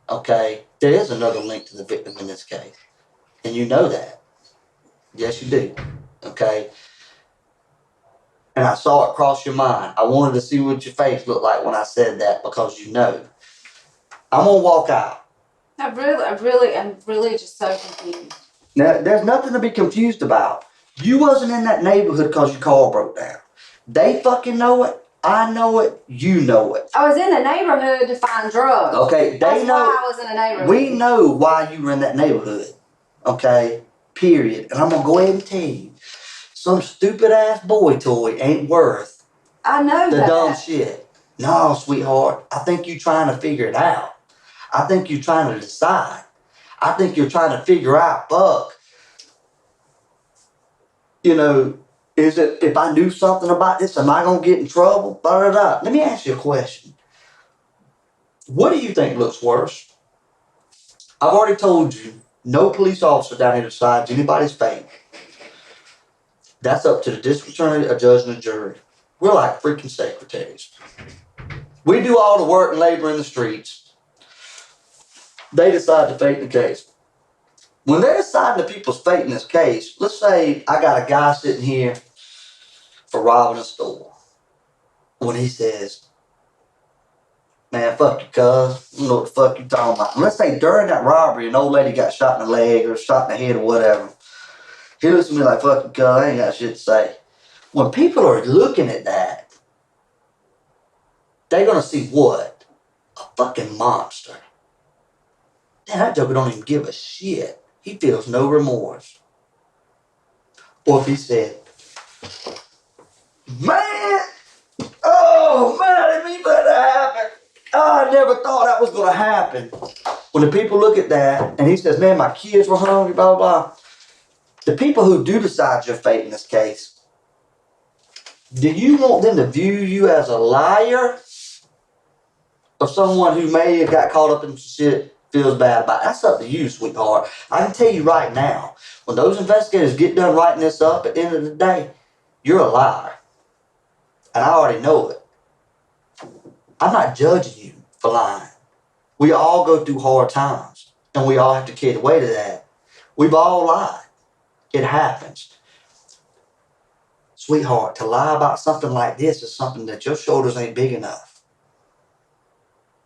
Okay? There is another link to the victim in this case. And you know that. Yes, you do. Okay? And I saw it cross your mind. I wanted to see what your face looked like when I said that because you know. I'm going to walk out. I'm really just so confused. Now, there's nothing to be confused about. You wasn't in that neighborhood because your car broke down. They fucking know it. I know it. You know it. I was in the neighborhood to find drugs. Okay, That's they know. why I was in the neighborhood. We know why you were in that neighborhood. Okay? Period. And I'm going to go ahead and tell you. Some stupid ass boy toy ain't worth I know the that. dumb shit. No, sweetheart. I think you're trying to figure it out. I think you're trying to decide. I think you're trying to figure out, fuck. You know, is it, if I knew something about this, am I going to get in trouble? Blah, blah, blah. Let me ask you a question. What do you think looks worse? I've already told you, no police officer down here decides anybody's fate. That's up to the district attorney, a judge, and a jury. We're like freaking secretaries. We do all the work and labor in the streets. They decide the fate in the case. When they're deciding the people's fate in this case, let's say I got a guy sitting here for robbing a store. When he says, man, fuck you, cuz. You know what the fuck you talking about. And let's say during that robbery, an old lady got shot in the leg or shot in the head or whatever. He looks at me like, fuck you, cuz. I ain't got shit to say. When people are looking at that, they're gonna see what? A fucking monster. Man, that joker don't even give a shit. He feels no remorse. Or if he said, man, oh man, I didn't mean for that to happen. Oh, I never thought that was gonna happen. When the people look at that and he says, man, my kids were hungry, blah, blah, blah. The people who do decide your fate in this case, do you want them to view you as a liar? Or someone who may have got caught up in some shit, feels bad about it? That's up to you, sweetheart. I can tell you right now, when those investigators get done writing this up, at the end of the day, you're a liar. And I already know it. I'm not judging you for lying. We all go through hard times, and we all have to carry the weight of that. We've all lied. It happens. Sweetheart, to lie about something like this is something that your shoulders ain't big enough.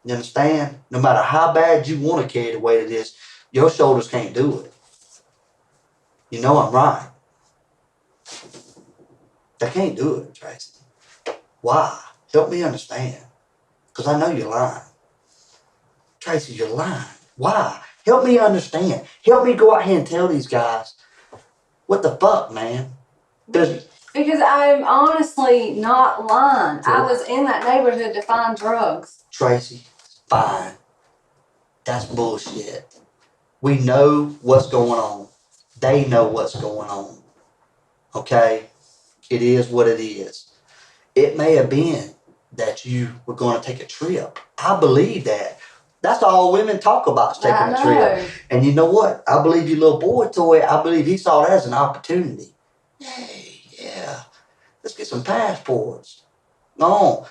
You understand? No matter how bad you want to carry the weight of this, your shoulders can't do it. You know I'm right. They can't do it, Tracy. Why? Help me understand. Because I know you're lying. Tracy, you're lying. Why? Help me understand. Help me go out here and tell these guys, what the fuck, man? Because I'm honestly not lying. I was in that neighborhood to find drugs. Tracy, fine. That's bullshit. We know what's going on. They know what's going on. Okay? It is what it is. It may have been that you were going to take a trip. I believe that. That's all women talk about, is taking a trip. And you know what? I believe your little boy toy, I believe he saw that as an opportunity. Hey, yeah. Let's get some passports. No.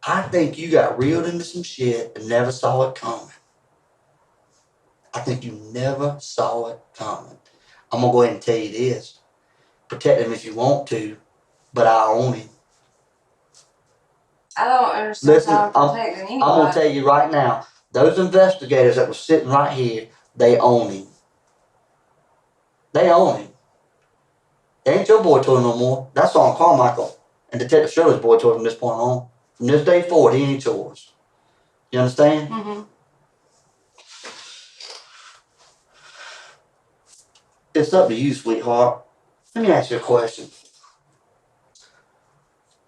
I think you got reeled into some shit and never saw it coming. I think you never saw it coming. I'm going to go ahead and tell you this. Protect him if you want to, but I own him. I don't understand. Listen, how I'm protecting anybody. I'm going to tell you right now, those investigators that were sitting right here, they own him. They own him. They ain't your boy toy no more. That's on Carmichael and Detective Shirley's boy toy from this point on. From this day forward, he ain't yours. You understand? Mm-hmm. It's up to you, sweetheart. Let me ask you a question.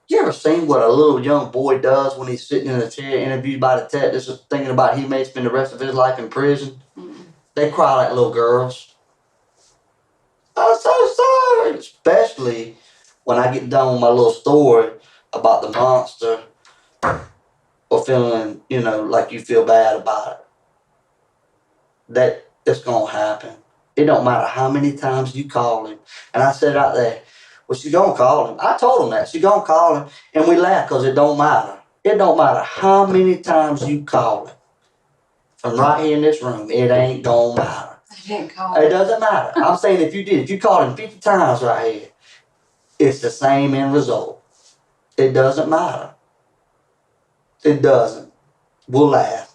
You ever seen what a little young boy does when he's sitting in a chair interviewed by detectives thinking about he may spend the rest of his life in prison? Mm-hmm. They cry like little girls. I'm so sorry. Especially when I get done with my little story about the monster or feeling, like you feel bad about it. That it's going to happen. It don't matter how many times you call him. And I said out there, well, she going to call him. I told him that. She going to call him. And we laugh because it don't matter. It don't matter how many times you call him. From right here in this room, it ain't going to matter. I didn't call It him. doesn't matter. I'm saying if you called him 50 times right here, it's the same end result. It doesn't matter. It doesn't. We'll laugh.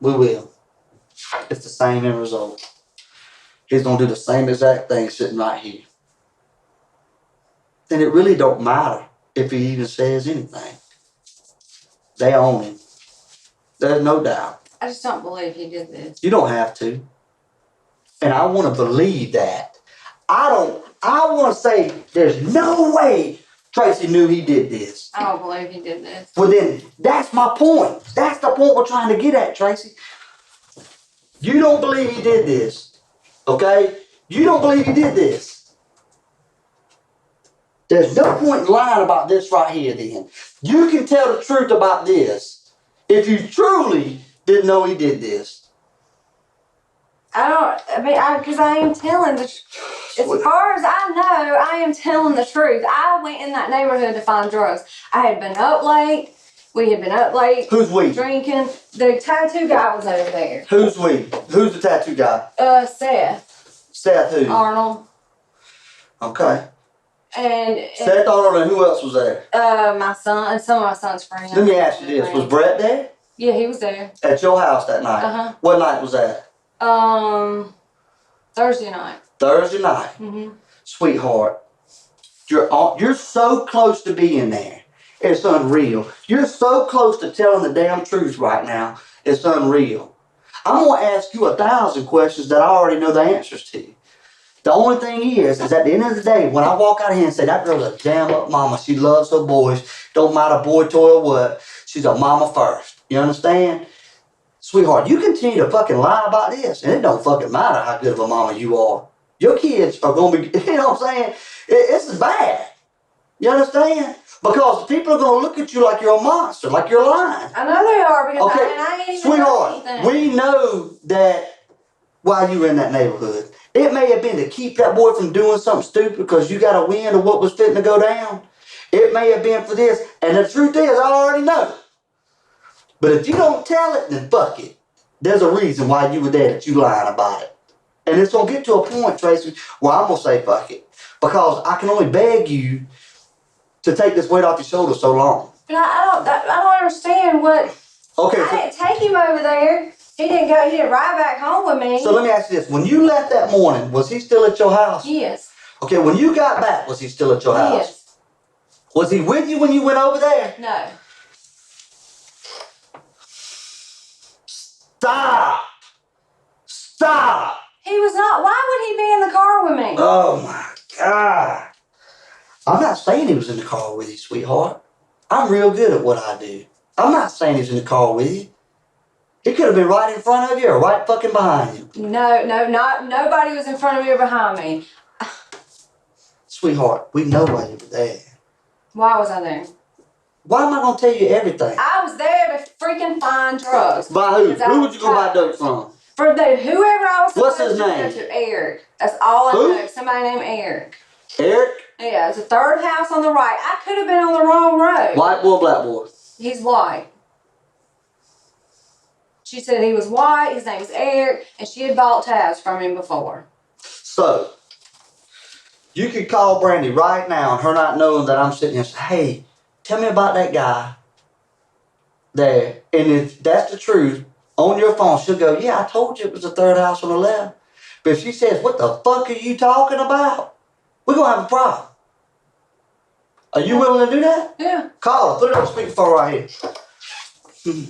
We will. It's the same end result. He's going to do the same exact thing sitting right here. Then it really don't matter if he even says anything. They own him. There's no doubt. I just don't believe he did this. You don't have to. And I want to believe that. I want to say there's no way Tracy knew he did this. I don't believe he did this. Well then, that's my point. That's the point we're trying to get at, Tracy. You don't believe he did this. Okay? You don't believe he did this. There's no point in lying about this right here then. You can tell the truth about this if you truly didn't know he did this. Because I am telling the truth. As far as I know, I am telling the truth. I went in that neighborhood to find drugs. I had been up late. We had been up late. Who's we? Drinking. The tattoo guy was over there. Who's we? Who's the tattoo guy? Seth. Seth who? Arnold. Okay. And Seth Arnold, and who else was there? my son and some of my son's friends. Let me ask you this. Was Brett there? Yeah, he was there. At your house that night? Uh-huh. What night was that? Thursday night. Thursday night. Mm-hmm. Sweetheart, You're so close to being there. It's unreal. You're so close to telling the damn truth right now. It's unreal. I'm going to ask you 1,000 questions that I already know the answers to. The only thing is at the end of the day, when I walk out here and say, that girl's a damn up mama, she loves her boys, don't matter boy, toy, or what, she's a mama first. You understand? Sweetheart, you continue to fucking lie about this, and it don't fucking matter how good of a mama you are. Your kids are going to be, you know what I'm saying? This is bad. You understand? Because people are going to look at you like you're a monster, like you're lying. I know they are because Okay, I ain't even sweetheart, done anything. we know that while you were in that neighborhood, it may have been to keep that boy from doing something stupid because you got a wind of what was fitting to go down. It may have been for this, and the truth is, I already know. But if you don't tell it, then fuck it. There's a reason why you were there that you lying about it. And it's going to get to a point, Tracy, where I'm going to say fuck it. Because I can only beg you to take this weight off your shoulders so long. But I don't understand what. Okay, I didn't take him over there. He didn't ride back home with me. so let me ask you this. When you left that morning, was he still at your house? Yes. Okay, when you got back, was he still at your house? Yes. Was he with you when you went over there? No. Stop! Stop! He was not. Why would he be in the car with me? Oh my God. I'm not saying he was in the car with you, sweetheart. I'm real good at what I do. I'm not saying he was in the car with you. He could have been right in front of you or right fucking behind you. No, nobody was in front of me or behind me. Sweetheart, we know why you were there. Why was I there? Why am I going to tell you everything? I was there to freaking find drugs. By who? Who would you go buy dope from? For whoever I was What's supposed his to name? go to, Eric. That's all I Who? know. Somebody named Eric. Eric? Yeah, it's the third house on the right. I could have been on the wrong road. White boy, black boy? He's white. She said he was white, his name's Eric, and she had bought tabs from him before. So, you could call Brandy right now and her not knowing that I'm sitting here and say, hey, tell me about that guy there. And if that's the truth, on your phone, she'll go, yeah, I told you it was the third house on the left. But if she says, what the fuck are you talking about? We're going to have a problem. Are you willing to do that? Yeah. Call her. Put it on speakerphone right here.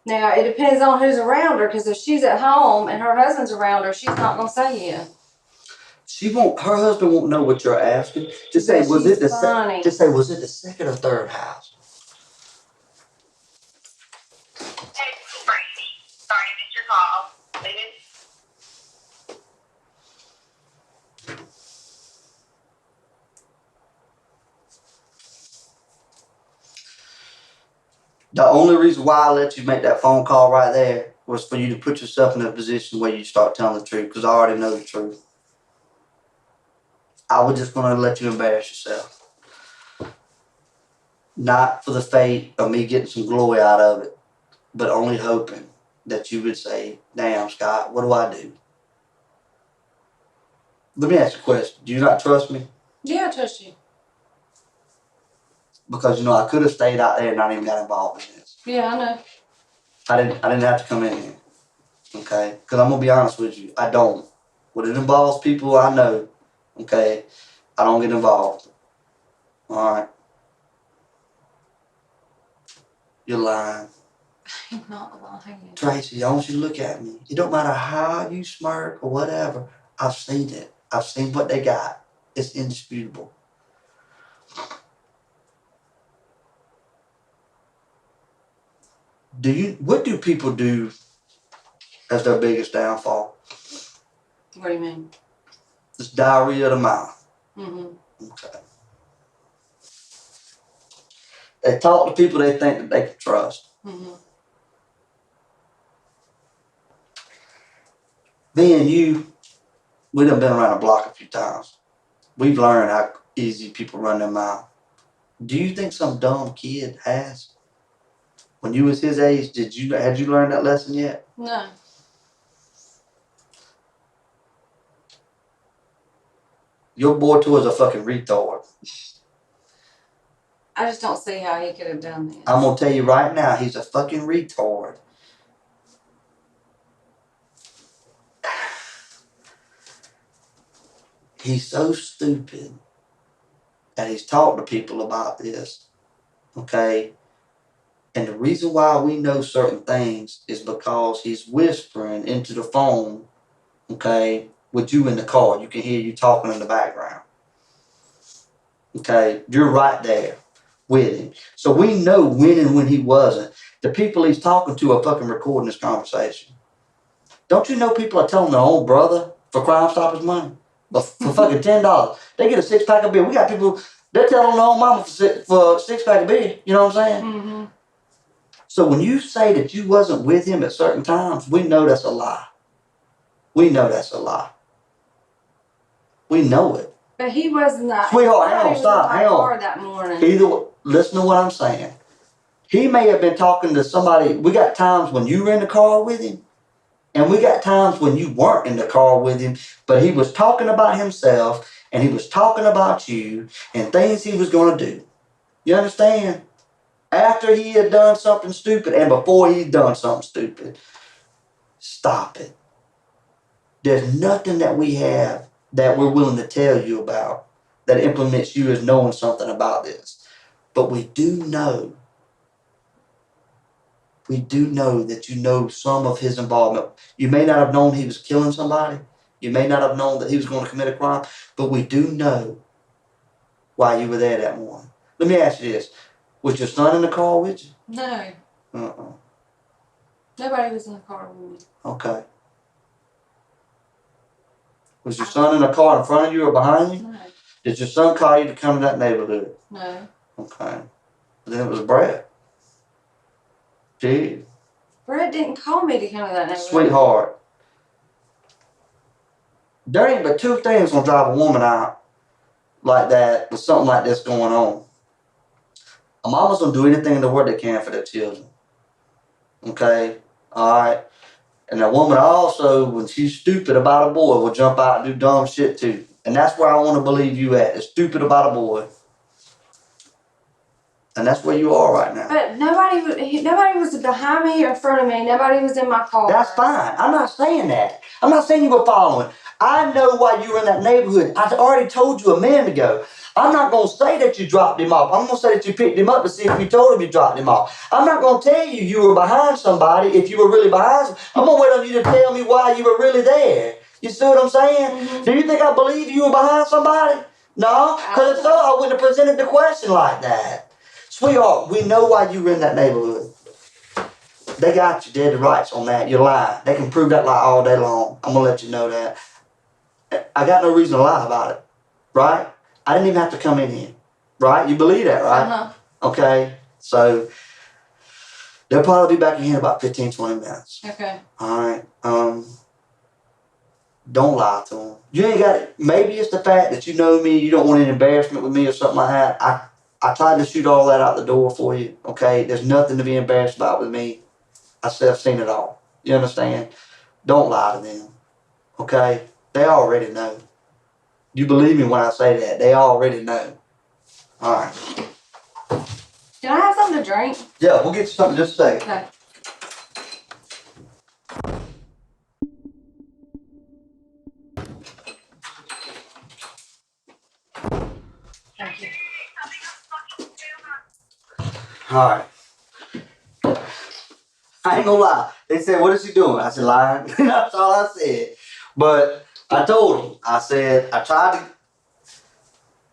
Now, it depends on who's around her, because if she's at home and her husband's around her, she's not going to say yeah. Her husband won't know what you're asking. Just say, was it the second or third house? Hey, Tracy. Sorry, I missed your call. The only reason why I let you make that phone call right there was for you to put yourself in a position where you start telling the truth, because I already know the truth. I was just going to let you embarrass yourself. Not for the fate of me getting some glory out of it, but only hoping that you would say, damn, Scott, what do I do? Let me ask you a question. Do you not trust me? Yeah, I trust you. Because, I could have stayed out there and not even got involved in this. Yeah, I know. I didn't have to come in here. Okay? Because I'm going to be honest with you. I don't. When it involves people I know, okay, I don't get involved. Alright? You're lying. I'm not lying. Tracy, I want you to look at me. It don't matter how you smirk or whatever. I've seen it. I've seen what they got. It's indisputable. What do people do as their biggest downfall? What do you mean? It's diarrhea of the mouth. Mm-hmm. Okay. They talk to people they think that they can trust. Mm-hmm. Me and you, we done been around the block a few times. We've learned how easy people run their mouth. Do you think some dumb kid has? When you was his age, had you learned that lesson yet? No. Your boy toy is a fucking retard. I just don't see how he could have done this. I'm gonna tell you right now, he's a fucking retard. He's so stupid that he's talked to people about this, okay? And the reason why we know certain things is because he's whispering into the phone, okay, with you in the car. You can hear you talking in the background. Okay, you're right there with him. So we know when and when he wasn't. The people he's talking to are fucking recording this conversation. Don't you know people are telling their own brother for Crime Stoppers money? For fucking $10. They get a 6-pack of beer. We got people, they're telling their own mama for a 6-pack of beer. You know what I'm saying? Mm-hmm. So when you say that you wasn't with him at certain times, we know that's a lie. We know that's a lie. We know it. But he was not. Sweetheart, hang on, He was stop, in my hang on. car that morning. Either, listen to what I'm saying. He may have been talking to somebody. We got times when you were in the car with him, and we got times when you weren't in the car with him, but he was talking about himself, and he was talking about you, and things he was going to do. You understand? After he had done something stupid, and before he'd done something stupid. Stop it. There's nothing that we have that we're willing to tell you about that implements you as knowing something about this. But we do know that you know some of his involvement. You may not have known he was killing somebody. You may not have known that he was going to commit a crime, but we do know why you were there that morning. Let me ask you this. Was your son in the car with you? No. Uh-uh. Nobody was in the car with me. Okay. Was your son in the car in front of you or behind you? No. Did your son call you to come to that neighborhood? No. Okay. Then it was Brad. Gee. Brett didn't call me to come to that neighborhood. Sweetheart. There ain't but two things gonna drive a woman out like that with something like this going on. A mama's gonna do anything in the world they can for their children. Okay? Alright? And a woman also, when she's stupid about a boy, will jump out and do dumb shit too. And that's where I want to believe you at. Is stupid about a boy. And that's where you are right now. But nobody was behind me or in front of me. Nobody was in my car. That's fine. I'm not saying that. I'm not saying you were following. I know why you were in that neighborhood. I already told you a minute ago. I'm not going to say that you dropped him off. I'm going to say that you picked him up to see if you told him you dropped him off. I'm not going to tell you you were behind somebody if you were really behind. I'm going to wait on you to tell me why you were really there. You see what I'm saying? Mm-hmm. Do you think I believe you were behind somebody? No? Because if so, I wouldn't have presented the question like that. Sweetheart, we know why you were in that neighborhood. They got you dead to rights on that. You're lying. They can prove that lie all day long. I'm going to let you know that. I got no reason to lie about it. Right? I didn't even have to come in here. Right? You believe that, right? Uh-huh. Okay. So, they'll probably be back in here in about 15, 20 minutes. Okay. Alright. Don't lie to them. You ain't got it. Maybe it's the fact that you know me, you don't want any embarrassment with me or something like that. I tried to shoot all that out the door for you. Okay? There's nothing to be embarrassed about with me. I've seen it all. You understand? Don't lie to them. Okay? They already know. You believe me when I say that. They already know. Alright. Can I have something to drink? Yeah, we'll get you something in just a second. Okay. Thank you. Alright. I ain't gonna lie. They said, what is she doing? I said, lying. That's all I said. But I told them, I said, I tried to.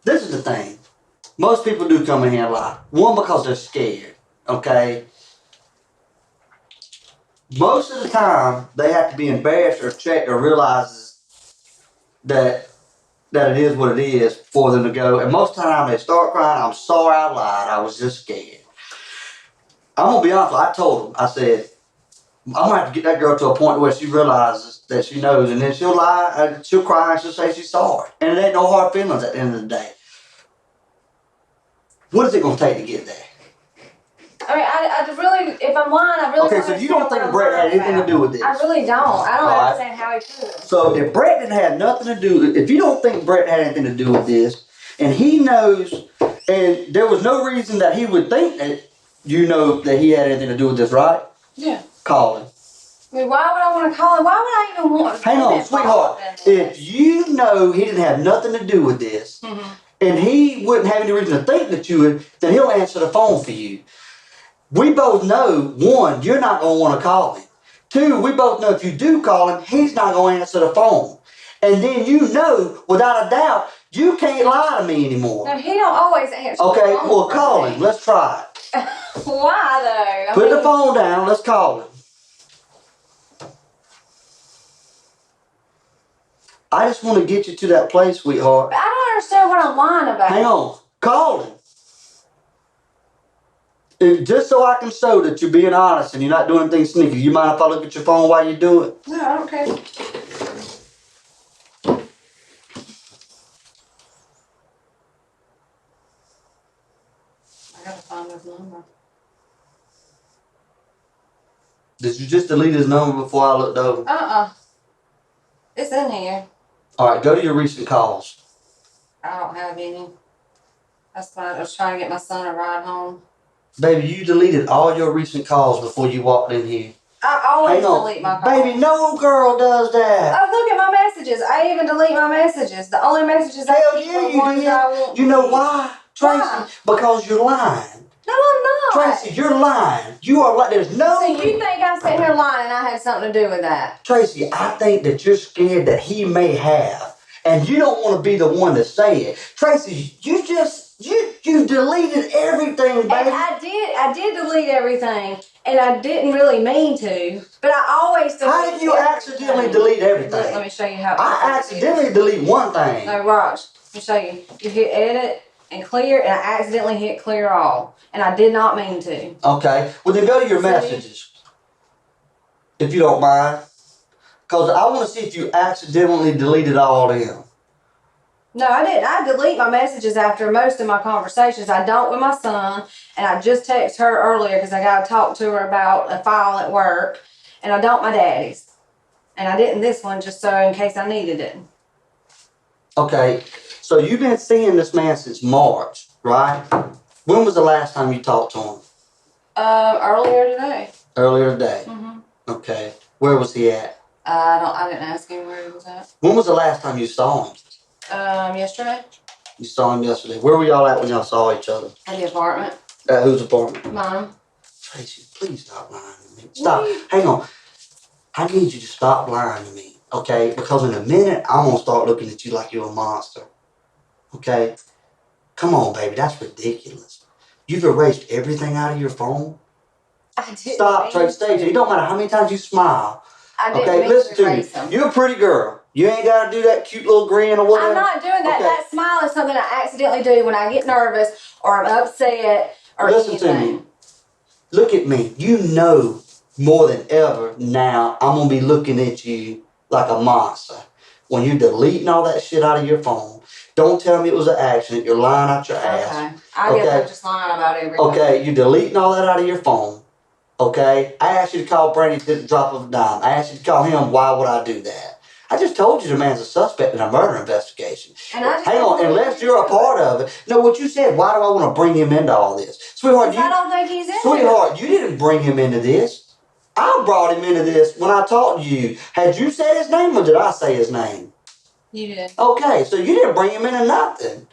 This is the thing. Most people do come in here and lie. One, because they're scared. Okay? Most of the time, they have to be embarrassed or checked or realize that it is what it is for them to go. And most of the time, they start crying, I'm sorry I lied. I was just scared. I'm going to be honest. I told them, I said, I'm going to have to get that girl to a point where she realizes that she knows, and then she'll lie, and she'll cry, and she'll say she's sorry. And it ain't no hard feelings at the end of the day. What is it going to take to get there? I mean, I really, if I'm lying, I really Okay, don't so you don't understand think what Brett I'm had lying anything to about. do with this? I really don't. I don't All right. understand how he could. So if Brett didn't have nothing to do, if you don't think Brett had anything to do with this, and he knows And there was no reason that he would think that you know that he had anything to do with this, right? Yeah. Call him. I mean, why would I want to call him? Why would I even want to? Hang on, sweetheart. If you know he didn't have nothing to do with this, and he wouldn't have any reason to think that you would, then he'll answer the phone for you. We both know, one, you're not going to want to call him. Two, we both know if you do call him, he's not going to answer the phone. And then you know, without a doubt, you can't lie to me anymore. No, he don't always answer Okay, the phone. well, call him. Let's try it. Why, though? Put the phone down. Let's call him. I just want to get you to that place, sweetheart. But I don't understand what I'm lying about. Hang on. Call him. Just so I can show that you're being honest and you're not doing anything sneaky. You mind if I look at your phone while you do it? No, I don't care. I gotta find his number. Did you just delete his number before I looked over? It's in here. All right, go to your recent calls. I don't have any. That's why I was trying to get my son a ride home. Baby, you deleted all your recent calls before you walked in here. I always Hang on. delete my calls. Baby, no girl does that. Oh, look at my messages. I even delete my messages. The only messages I Hell keep yeah, are you ones did. I want. You know why, Tracy? Why? Because you're lying. No, I'm not. Tracy, you're lying. You are like, there's no... So you think I'm sitting here lying and I had something to do with that? Tracy, I think that you're scared that he may have. And you don't want to be the one to say it. Tracy, you deleted everything, baby. And I did delete everything. And I didn't really mean to. But I always delete How did you everything. accidentally delete everything? Look, let me show you how. I accidentally delete one thing. No, watch. Let me show you. You hit edit and clear, and I accidentally hit clear all. And I did not mean to. Okay. Well, then go to your messages. If you don't mind. Because I want to see if you accidentally deleted all them. No, I didn't. I delete my messages after most of my conversations. I don't with my son, and I just texted her earlier because I got to talk to her about a file at work, and I don't my daddy's. And I didn't this one just so in case I needed it. Okay. So you've been seeing this man since March, right? When was the last time you talked to him? Earlier today. Earlier today. Okay. Where was he at? I didn't ask him where he was at. When was the last time you saw him? Yesterday. You saw him yesterday. Where were y'all at when y'all saw each other? At the apartment. At whose apartment? Mine. Tracy, please stop lying to me. Stop. Hang on. I need you to stop lying to me, okay? Because in a minute, I'm going to start looking at you like you're a monster. Okay? Come on, baby. That's ridiculous. You've erased everything out of your phone? I didn't. Stop, Tracy. Stay. It don't matter how many times you smile. I didn't Okay, mean listen to to me. erase them. You're a pretty girl. You ain't got to do that cute little grin or whatever. I'm not doing that. Okay. That smile is something I accidentally do when I get nervous or I'm upset or Listen anything. to me. Look at me. You know more than ever now I'm going to be looking at you like a monster. When you're deleting all that shit out of your phone, don't tell me it was an accident. You're lying out your ass. Okay. I guess I'm just lying about everything. Okay, you're deleting all that out of your phone. Okay? I asked you to call Brandon at the drop of a dime. I asked you to call him. Why would I do that? I just told you the man's a suspect in a murder investigation. And I just Hang on, unless you're a part of it. No, what you said, why do I want to bring him into all this? Sweetheart, I don't think he's in Sweetheart, you didn't bring him into this. I brought him into this when I talked to you. Had you said his name or did I say his name? You did. Okay, so you didn't bring him into nothing.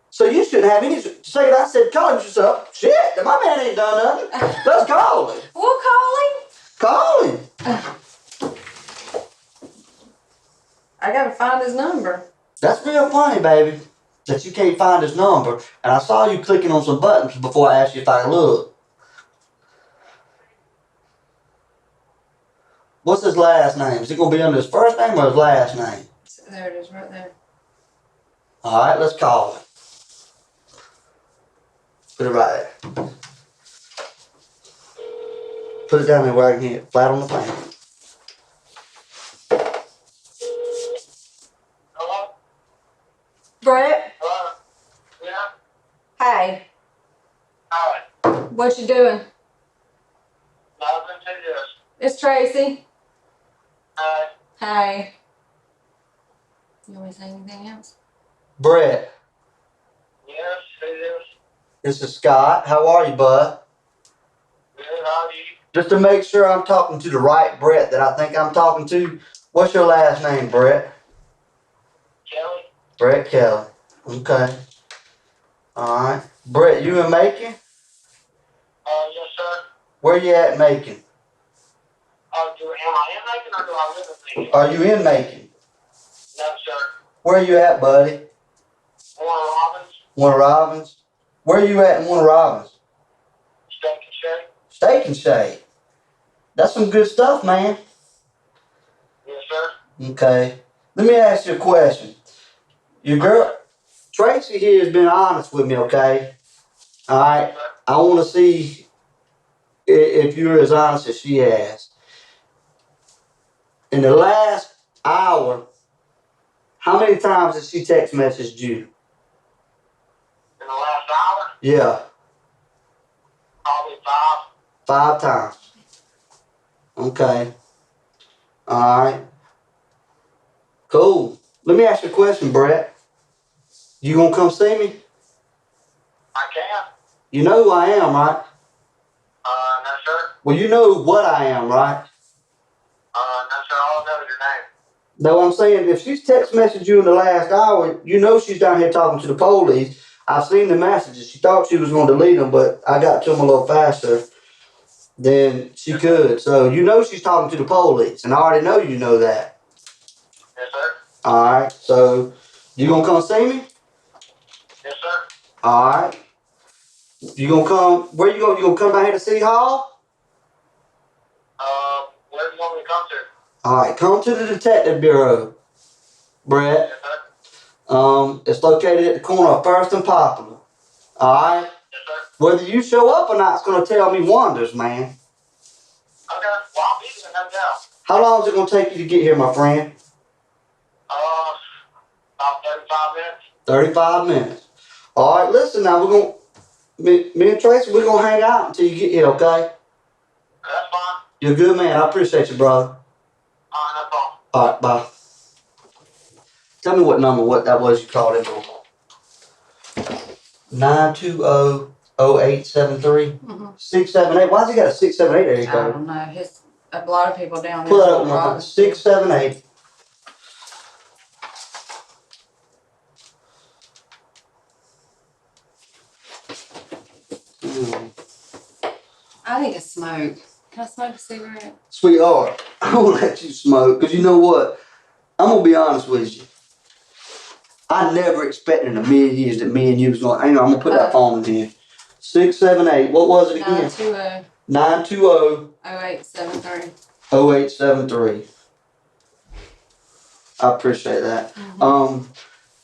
So you shouldn't have any say that I said call him yourself. Shit, my man ain't done nothing. Let's call him. We'll call him. Call him. I gotta find his number. That's real funny, baby, that you can't find his number. And I saw you clicking on some buttons before I asked you if I could look. What's his last name? Is it going to be under his first name or his last name? There it is, right there. All right, let's call him. Put it right there. Put it down there where I can hear it, flat on the fan. Hello? Brett, Hello? Yeah? hey, Hi. what you doing? Nothing to this. It's Tracy. Hi. Hey. You want me to say anything else? Brett, Yes, it is. This is Scott. How are you, bud? Good, how are you? Just to make sure I'm talking to the right Brett that I think I'm talking to, what's your last name, Brett? Kelly? Brett Kelly. Okay. Alright. Brett, you in Macon? Yes, sir. Where you at in Macon? Am I in Macon or do I live in Macon? Are you in Macon? No, sir. Where you at, buddy? Warren Robbins, Warner Robins? Where you at in Warner Robins? Steak and Shake? Steak and Shake. That's some good stuff, man. Yes, sir. Okay. Let me ask you a question. Your girl, Tracy here has been honest with me, okay? Alright. Yes, sir. I want to see if you're as honest as she has. In the last hour, how many times has she text messaged you? In the last hour? Yeah, Probably 5. 5 times. Okay. Alright. Cool. Let me ask you a question, Brett. You gonna come see me? I can. You know who I am, right? No, sir. Well, you know what I am, right? No, sir. All I know is your name. No, I'm saying if she's text messaged you in the last hour, you know she's down here talking to the police. I've seen the messages. She thought she was going to delete them, but I got to them a little faster than she could. So you know she's talking to the police, and I already know you know that. Yes, sir. All right. So you gonna come see me? Yes, sir. All right. You gonna come? Where you going? You gonna come down here to City Hall? Where do you want me to come to? All right. Come to the Detective Bureau, Brett. Yes, sir. It's located at the corner of First and Popular. All right. Yes, sir. Whether you show up or not is going to tell me wonders, man. Okay. Well, I'll be there, no doubt. How long is it going to take you to get here, my friend? About 35 minutes. 35 minutes. All right, listen now, me and Tracy, we're going to hang out until you get here, okay? That's fine. You're a good man. I appreciate you, brother. No problem. All right, bye. Tell me what that was you called in for. 920-0873? 678. Why's he got a 678 there? I don't know. A lot of people down there. Pull that up one more time. 678. I need to smoke. Can I smoke a cigarette? Sweetheart, I won't let you smoke, because you know what? I'm going to be honest with you. I never expected in a million years that me and you was going to... Hang on, I'm going to put that phone in here. 678. What was it again? 920 0873. 0873. I appreciate that. I'm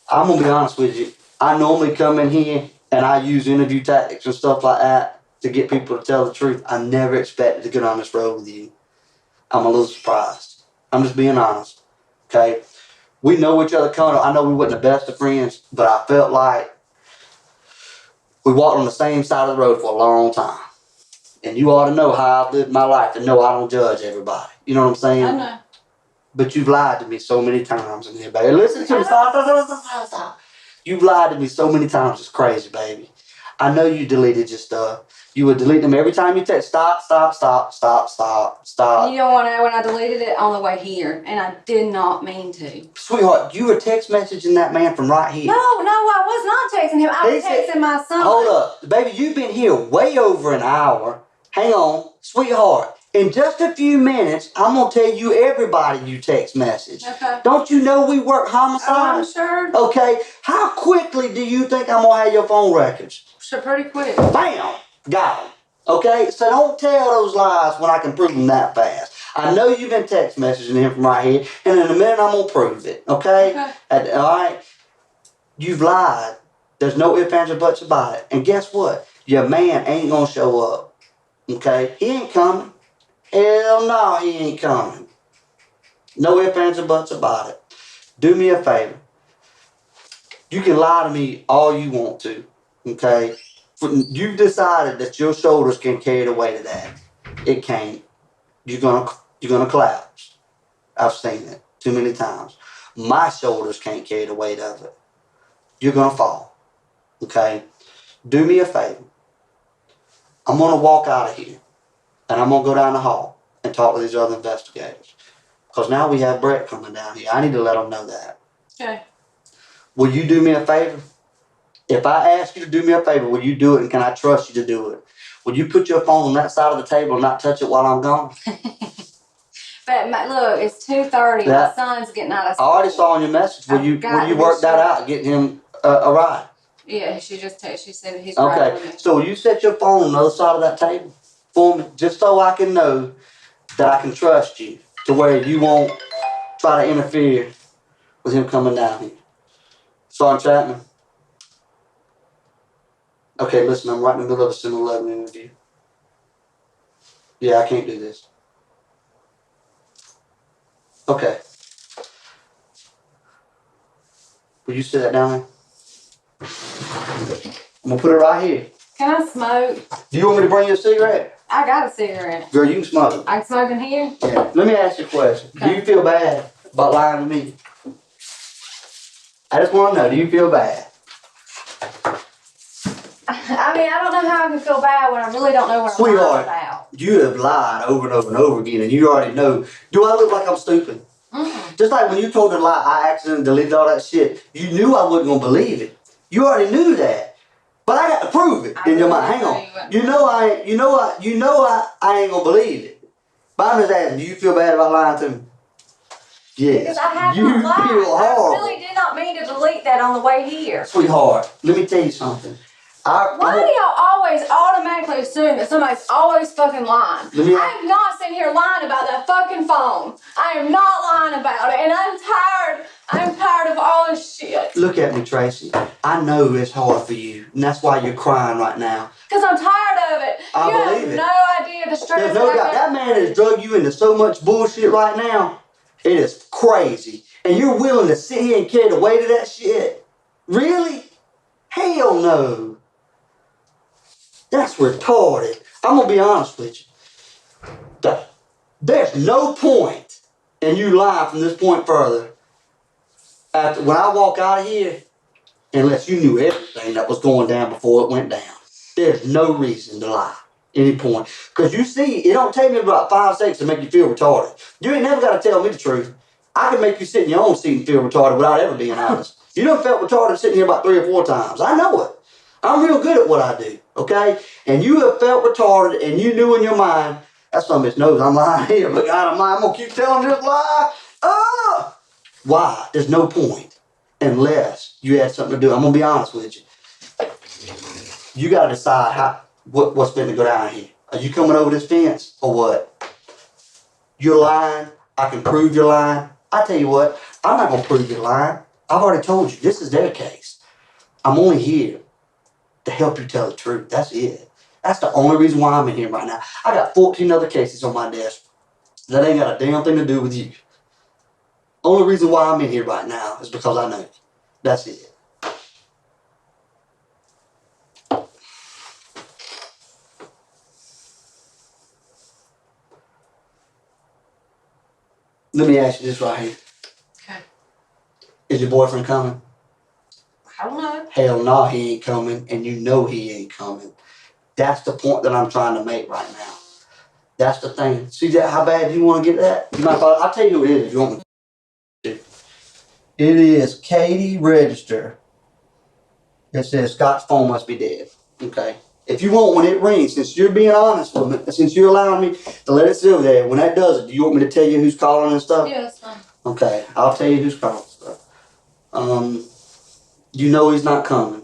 going to be honest with you. I normally come in here and I use interview tactics and stuff like that to get people to tell the truth. I never expected to get on this road with you. I'm a little surprised. I'm just being honest. Okay? We know each other coming up. I know we weren't the best of friends, but I felt like we walked on the same side of the road for a long time. And you ought to know how I've lived my life and know I don't judge everybody. You know what I'm saying? I know. But you've lied to me so many times in here, baby. Listen to me. Stop. You've lied to me so many times. It's crazy, baby. I know you deleted your stuff. You would delete them every time you text. Stop. You don't want to know when I deleted it on the way here, and I did not mean to. Sweetheart, you were text messaging that man from right here. No, I was not texting him. I was texting my son. Hold up. Baby, you've been here way over an hour. Hang on. Sweetheart, in just a few minutes, I'm going to tell you everybody you text message. Okay. Don't you know we work homicide? I'm sure. Okay. How quickly do you think I'm going to have your phone records? Sure, pretty quick. Bam! Got them. Okay? So don't tell those lies when I can prove them that fast. I know you've been text messaging him from right here, and in a minute I'm going to prove it. Okay? All right? You've lied. There's no ifs, ands, or buts about it. And guess what? Your man ain't going to show up. Okay? He ain't coming. Hell no, he ain't coming. No ifs, ands, or buts about it. Do me a favor. You can lie to me all you want to. Okay? You've decided that your shoulders can carry the weight of that. It can't. You're gonna collapse. I've seen it too many times. My shoulders can't carry the weight of it. You're gonna fall. Okay? Do me a favor. I'm gonna walk out of here and I'm gonna go down the hall and talk to these other investigators. Because now we have Brett coming down here. I need to let them know that. Okay. Will you do me a favor? If I ask you to do me a favor, will you do it and can I trust you to do it? Will you put your phone on that side of the table and not touch it while I'm gone? But look, it's 2:30. My Yeah. son's getting out of I school. already saw on your message. Will I've you got to be work that sure. out and get him a ride? Yeah, she just texted. She said he's riding Okay, with me. so will you set your phone on the other side of that table for me, just so I can know that I can trust you to where you won't try to interfere with him coming down here. Sergeant Chapman? Okay, listen, I'm right in the middle of a 7-Eleven interview. Yeah, I can't do this. Okay. Will you sit that down there? I'm gonna put it right here. Can I smoke? Do you want me to bring you a cigarette? I got a cigarette. Girl, you can smoke. I can smoke in here? Yeah. Let me ask you a question. Do you feel bad about lying to me? I just want to know, do you feel bad? I mean, I don't know how I can feel bad when I really don't know what I'm lying Sweetheart, about. you have lied over and over and over again, and you already know. Do I look like I'm stupid? Just like when you told the lie, I accidentally deleted all that shit. You knew I wasn't gonna believe it. You already knew that, but I got to prove it in your mind. Hang on, you know I ain't gonna believe it. But I'm just asking, do you feel bad about lying to me? Yes. Because I have you not lied. feel I horrible. really did not mean to delete that on the way here. Sweetheart, let me tell you something. Why do y'all always automatically assume that somebody's always fucking lying? I am not sitting here lying about that fucking phone. I am not lying about it, and I'm tired. I'm tired of all this shit. Look at me, Tracy. I know it's hard for you, and that's why you're crying right now. Because I'm tired of it. I you believe have it. no idea the stress There's no doubt. That man has drug you into so much bullshit right now. It is crazy. And you're willing to sit here and carry the weight of that shit? Really? Hell no. That's retarded. I'm going to be honest with you. There's no point in you lying from this point further. When I walk out of here, unless you knew everything that was going down before it went down, there's no reason to lie. Any point. Because you see, it don't take me about 5 seconds to make you feel retarded. You ain't never got to tell me the truth. I can make you sit in your own seat and feel retarded without ever being honest. You done felt retarded sitting here about 3 or 4 times. I know it. I'm real good at what I do, okay? And you have felt retarded and you knew in your mind, that's some bitch knows I'm lying here, but God, I'm going to keep telling this lie. Why? There's no point unless you had something to do. I'm going to be honest with you. You got to decide what's going to go down here. Are you coming over this fence or what? You're lying. I can prove you're lying. I tell you what, I'm not going to prove you're lying. I've already told you, this is their case. I'm only here to help you tell the truth. That's it. That's the only reason why I'm in here right now. I got 14 other cases on my desk that ain't got a damn thing to do with you. Only reason why I'm in here right now is because I know you. That's it. Let me ask you this right here. Okay. Is your boyfriend coming? I don't know. Hell no, he ain't coming, and you know he ain't coming. That's the point that I'm trying to make right now. That's the thing. See that? How bad you want to get that? You might. I'll tell you who it is if you want me to. It is Katie Register. It says Scott's phone must be dead. Okay. If you want, when it rings, since you're being honest with me, since you're allowing me to let it sit there, when that does it, do you want me to tell you who's calling and stuff? Yeah, that's fine. Okay, I'll tell you who's calling and stuff. You know he's not coming.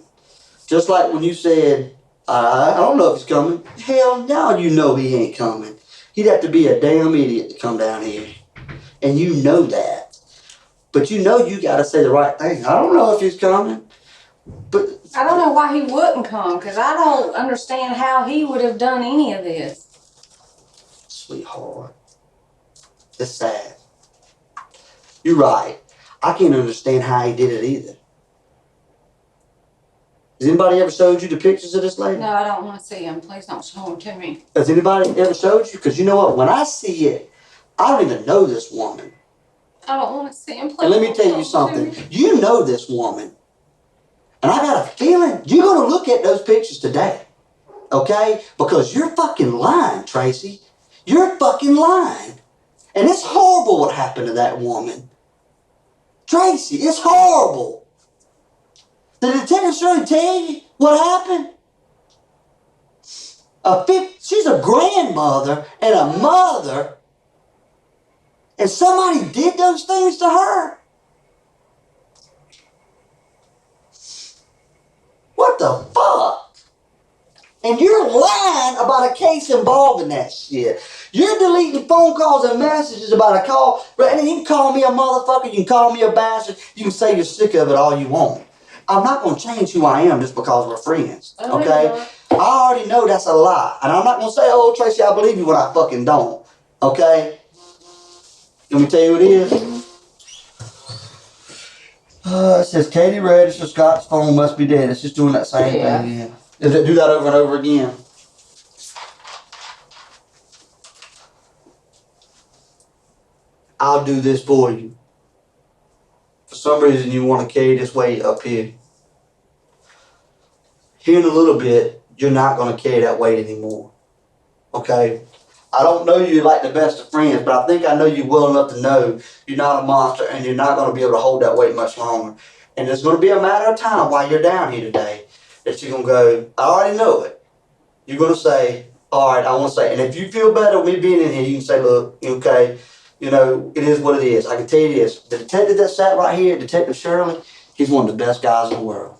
Just like when you said, I don't know if he's coming. Hell, now you know he ain't coming. He'd have to be a damn idiot to come down here. And you know that. But you know you gotta say the right thing. I don't know if he's coming. But I don't know why he wouldn't come, because I don't understand how he would have done any of this. sweetheart, it's sad. You're right. I can't understand how he did it either. Has anybody ever showed you the pictures of this lady? No, I don't want to see him. Please don't show him to me. Has anybody ever showed you? Because you know what? When I see it, I don't even know this woman. I don't want to see him. Please And let me don't tell show you him something. to me. You know this woman. And I got a feeling you're gonna look at those pictures today. Okay? Because you're fucking lying, Tracy. You're fucking lying. And it's horrible what happened to that woman. Tracy, it's horrible. Did the detective surely tell you what happened? She's a grandmother and a mother, and somebody did those things to her? What the fuck? And you're lying about a case involving that shit. You're deleting phone calls and messages about a call. And you can call me a motherfucker, you can call me a bastard, you can say you're sick of it all you want. I'm not going to change who I am just because we're friends, okay? I already know that's a lie. And I'm not going to say, oh, Tracy, I believe you when I fucking don't, okay? Let me tell you who it is. It says Katie Register, Scott's phone must be dead. It's just doing that same thing again. Does it do that over and over again? I'll do this for you. For some reason, you want to carry this weight up here. Here in a little bit, you're not going to carry that weight anymore. Okay? I don't know you like the best of friends, but I think I know you well enough to know you're not a monster and you're not going to be able to hold that weight much longer. And it's going to be a matter of time while you're down here today that you're going to go, I already know it. You're going to say, all right, I want to say, and if you feel better with me being in here, you can say, look, okay, you know, it is what it is. I can tell you this. The detective that sat right here, Detective Shirley, he's one of the best guys in the world.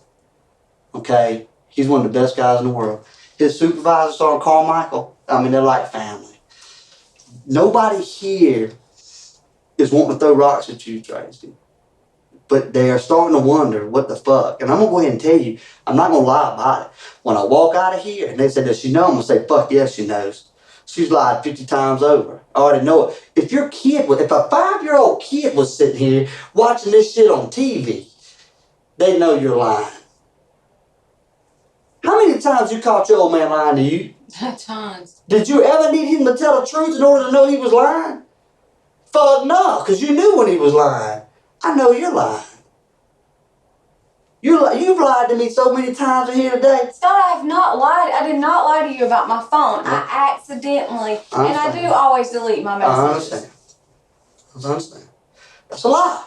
Okay? He's one of the best guys in the world. His supervisor, Sergeant Carmichael, I mean, they're like family. Nobody here is wanting to throw rocks at you, Tracy. But they are starting to wonder what the fuck. And I'm going to go ahead and tell you, I'm not going to lie about it. When I walk out of here and they say, does she know? I'm going to say, fuck yes, she knows. She's lied 50 times over. I already know it. If a 5-year-old kid was sitting here watching this shit on TV, they know you're lying. How many times you caught your old man lying to you? Tons. Did you ever need him to tell the truth in order to know he was lying? Fuck no, because you knew when he was lying. I know you're lying. You've lied to me so many times in here today. Scott, I have not lied. I did not lie to you about my phone. I accidentally, and I do always delete my messages. I understand. That's a lie.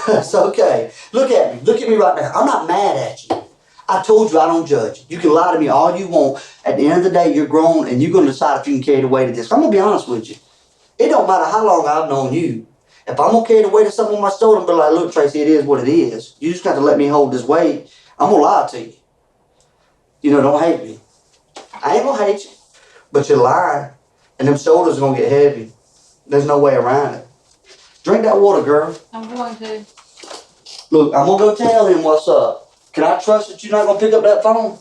That's okay. Look at me. Look at me right now. I'm not mad at you. I told you I don't judge. You can lie to me all you want. At the end of the day, you're grown and you're going to decide if you can carry the weight of this. I'm going to be honest with you. It don't matter how long I've known you. If I'm going to carry the weight of something on my shoulder and be like, look, Tracy, it is what it is. You just got to let me hold this weight. I'm going to lie to you. You know, don't hate me. I ain't going to hate you. But you're lying. And them shoulders are going to get heavy. There's no way around it. Drink that water, girl. I'm going to. Look, I'm going to go tell him what's up. Can I trust that you're not going to pick up that phone?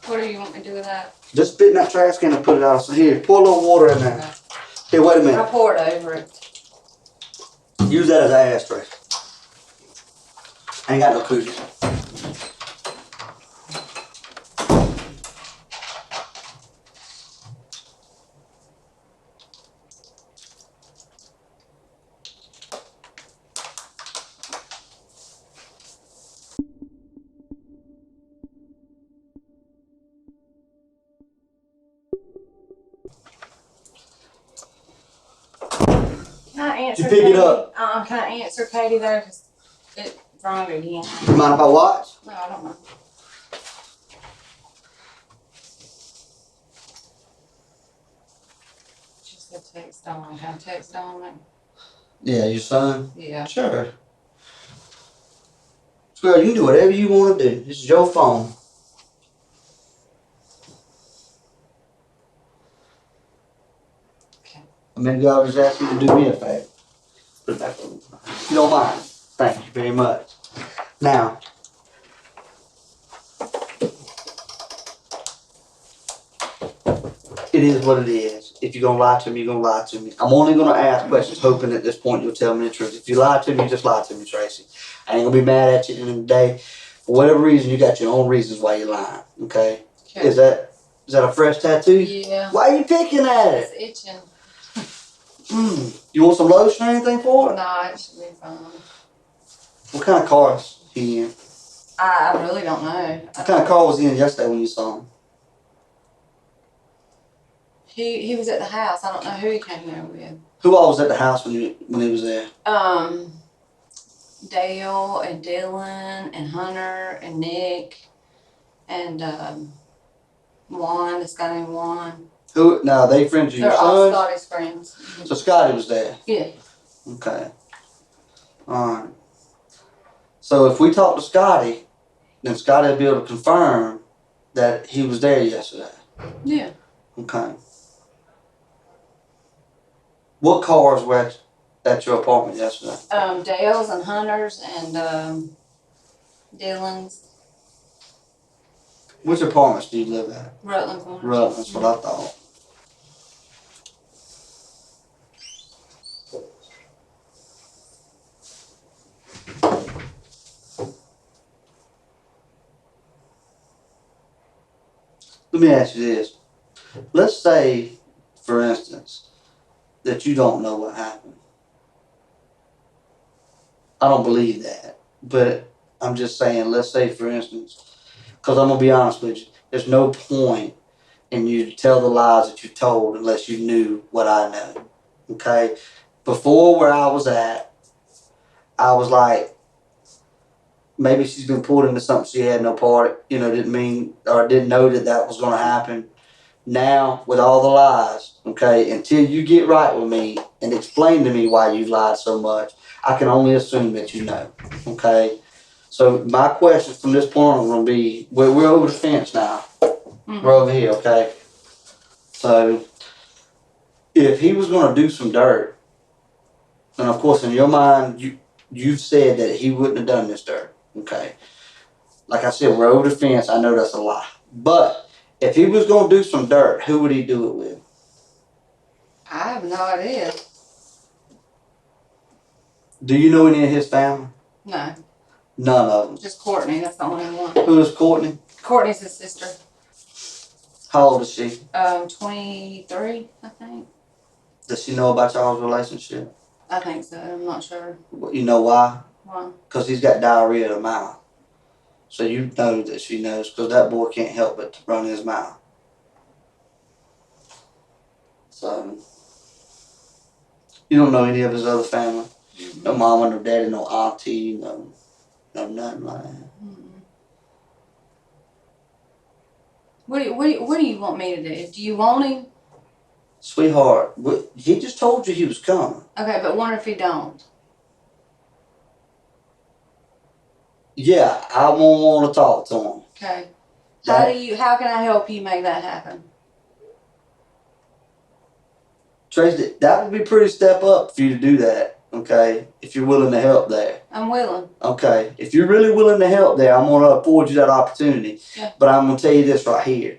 What do you want me to do with that? Just spit in that trash can and put it out. So here, pour a little water in there. Okay. Here, wait a minute. I poured over it. Use that as an ashtray. I ain't got no cookies. Can I answer You pick it up. Can I answer Katie there? Because it's wrong again. You mind if I watch? No, I don't know. She said text on. Can I text on it? Yeah, your son? Yeah. Sure. Girl, you can do whatever you want to do. This is your phone. Okay. A minute ago, I was asking you to do me a favor. Put it back on. If you don't mind. Thank you very much. Now, it is what it is. If you're going to lie to me, you're going to lie to me. I'm only going to ask questions hoping at this point you'll tell me the truth. If you lie to me, just lie to me, Tracy. I ain't going to be mad at you at the end of the day. For whatever reason, you got your own reasons why you're lying, okay? Okay. Is that a fresh tattoo? Yeah. Why are you picking at it? It's itching. You want some lotion or anything for it? No, it should be fine. What kind of car is he in? I really don't know. What kind of car was he in yesterday when you saw him? He was at the house. I don't know who he came there with. Who all was at the house when he was there? Dale and Dylan and Hunter and Nick and Juan, this guy named Juan. Who? Now they friends of your They're all sons? Scotty's friends. So Scotty was there. Yeah. Okay. All right. So if we talk to Scotty, then Scotty will be able to confirm that he was there yesterday. Yeah. Okay. What cars were at your apartment yesterday? Dale's and Hunter's and Dylan's. Which apartments do you live at? Rutland Corners. Rutland, that's what I thought. Let me ask you this. Let's say, for instance, that you don't know what happened. I don't believe that. But I'm just saying, let's say, for instance, because I'm going to be honest with you, there's no point in you to tell the lies that you told unless you knew what I know. Okay? Before where I was at, I was like, maybe she's been pulled into something she had no part, didn't mean or didn't know that was going to happen. Now, with all the lies, okay, until you get right with me and explain to me why you lied so much, I can only assume that you know, okay? So my question from this point on is going to be, we're over the fence now. Mm-hmm. We're over here, okay? So if he was going to do some dirt, and of course in your mind, you've said that he wouldn't have done this dirt, okay? Like I said, we're over the fence. I know that's a lie. But if he was going to do some dirt, who would he do it with? I have no idea. Do you know any of his family? No. None of them. Just Courtney. That's the only one. Who is Courtney? Courtney's his sister. How old is she? 23, I think. Does she know about y'all's relationship? I think so. I'm not sure. You know why? Why? Because he's got diarrhea in the mouth. So you know that she knows, because that boy can't help but to run his mouth. So, you don't know any of his other family? Mm-hmm. No mama, no daddy, no auntie, no nothing like that. Mm-hmm. What do you want me to do? Do you want him? Sweetheart, he just told you he was coming. Okay, but what if he don't? Yeah, I won't want to talk to him. Okay. That- How can I help you make that happen? Tracy, that would be pretty step up for you to do that, okay? If you're willing to help there. I'm willing. Okay, if you're really willing to help there, I'm going to afford you that opportunity. Yeah. But I'm going to tell you this right here.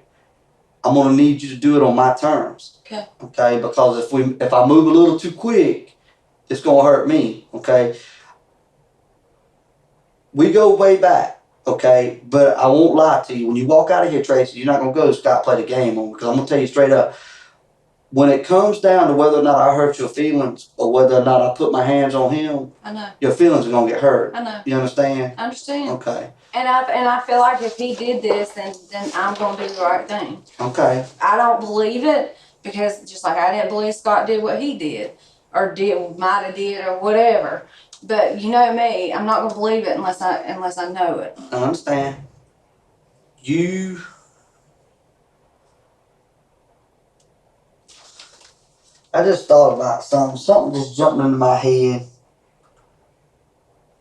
I'm going to need you to do it on my terms. Okay. Okay, because if I move a little too quick, it's going to hurt me, okay? We go way back, okay? But I won't lie to you. When you walk out of here, Tracy, you're not going to go to Scott play the game on, because I'm going to tell you straight up, when it comes down to whether or not I hurt your feelings or whether or not I put my hands on him, I know. your feelings are going to get hurt. I know. You understand? I understand. Okay. And I feel like if he did this, then I'm gonna do the right thing. Okay. I don't believe it because just like I didn't believe Scott did what he did, or might have did, or whatever. But you know me, I'm not gonna believe it unless I know it. I understand. I just thought about something. Something just jumped into my head.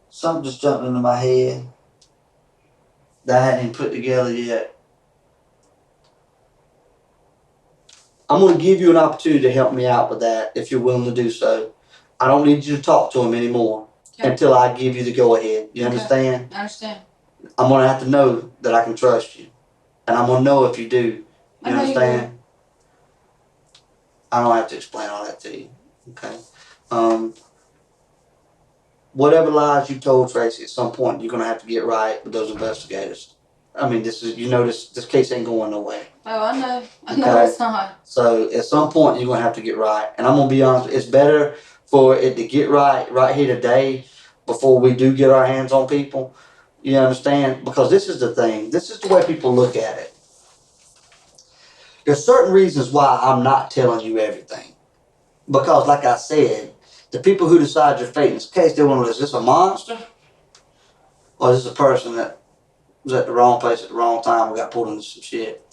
Something just jumped into my head that I hadn't even put together yet. I'm going to give you an opportunity to help me out with that if you're willing to do so. I don't need you to talk to him anymore until I give you the go-ahead. You understand? I understand. I'm going to have to know that I can trust you. And I'm going to know if you do. You understand? I don't have to explain all that to you. Okay? Whatever lies you told Tracy, at some point you're going to have to get right with those investigators. I mean, this case ain't going nowhere. Oh, I know. I know it's not. So at some point you're going to have to get right. And I'm going to be honest, it's better for it to get right here today before we do get our hands on people. You understand? Because this is the thing. This is the way people look at it. There's certain reasons why I'm not telling you everything. Because, like I said, the people who decide your fate in this case, they want to know, is this a monster? Or is this a person that was at the wrong place at the wrong time and got pulled into some shit?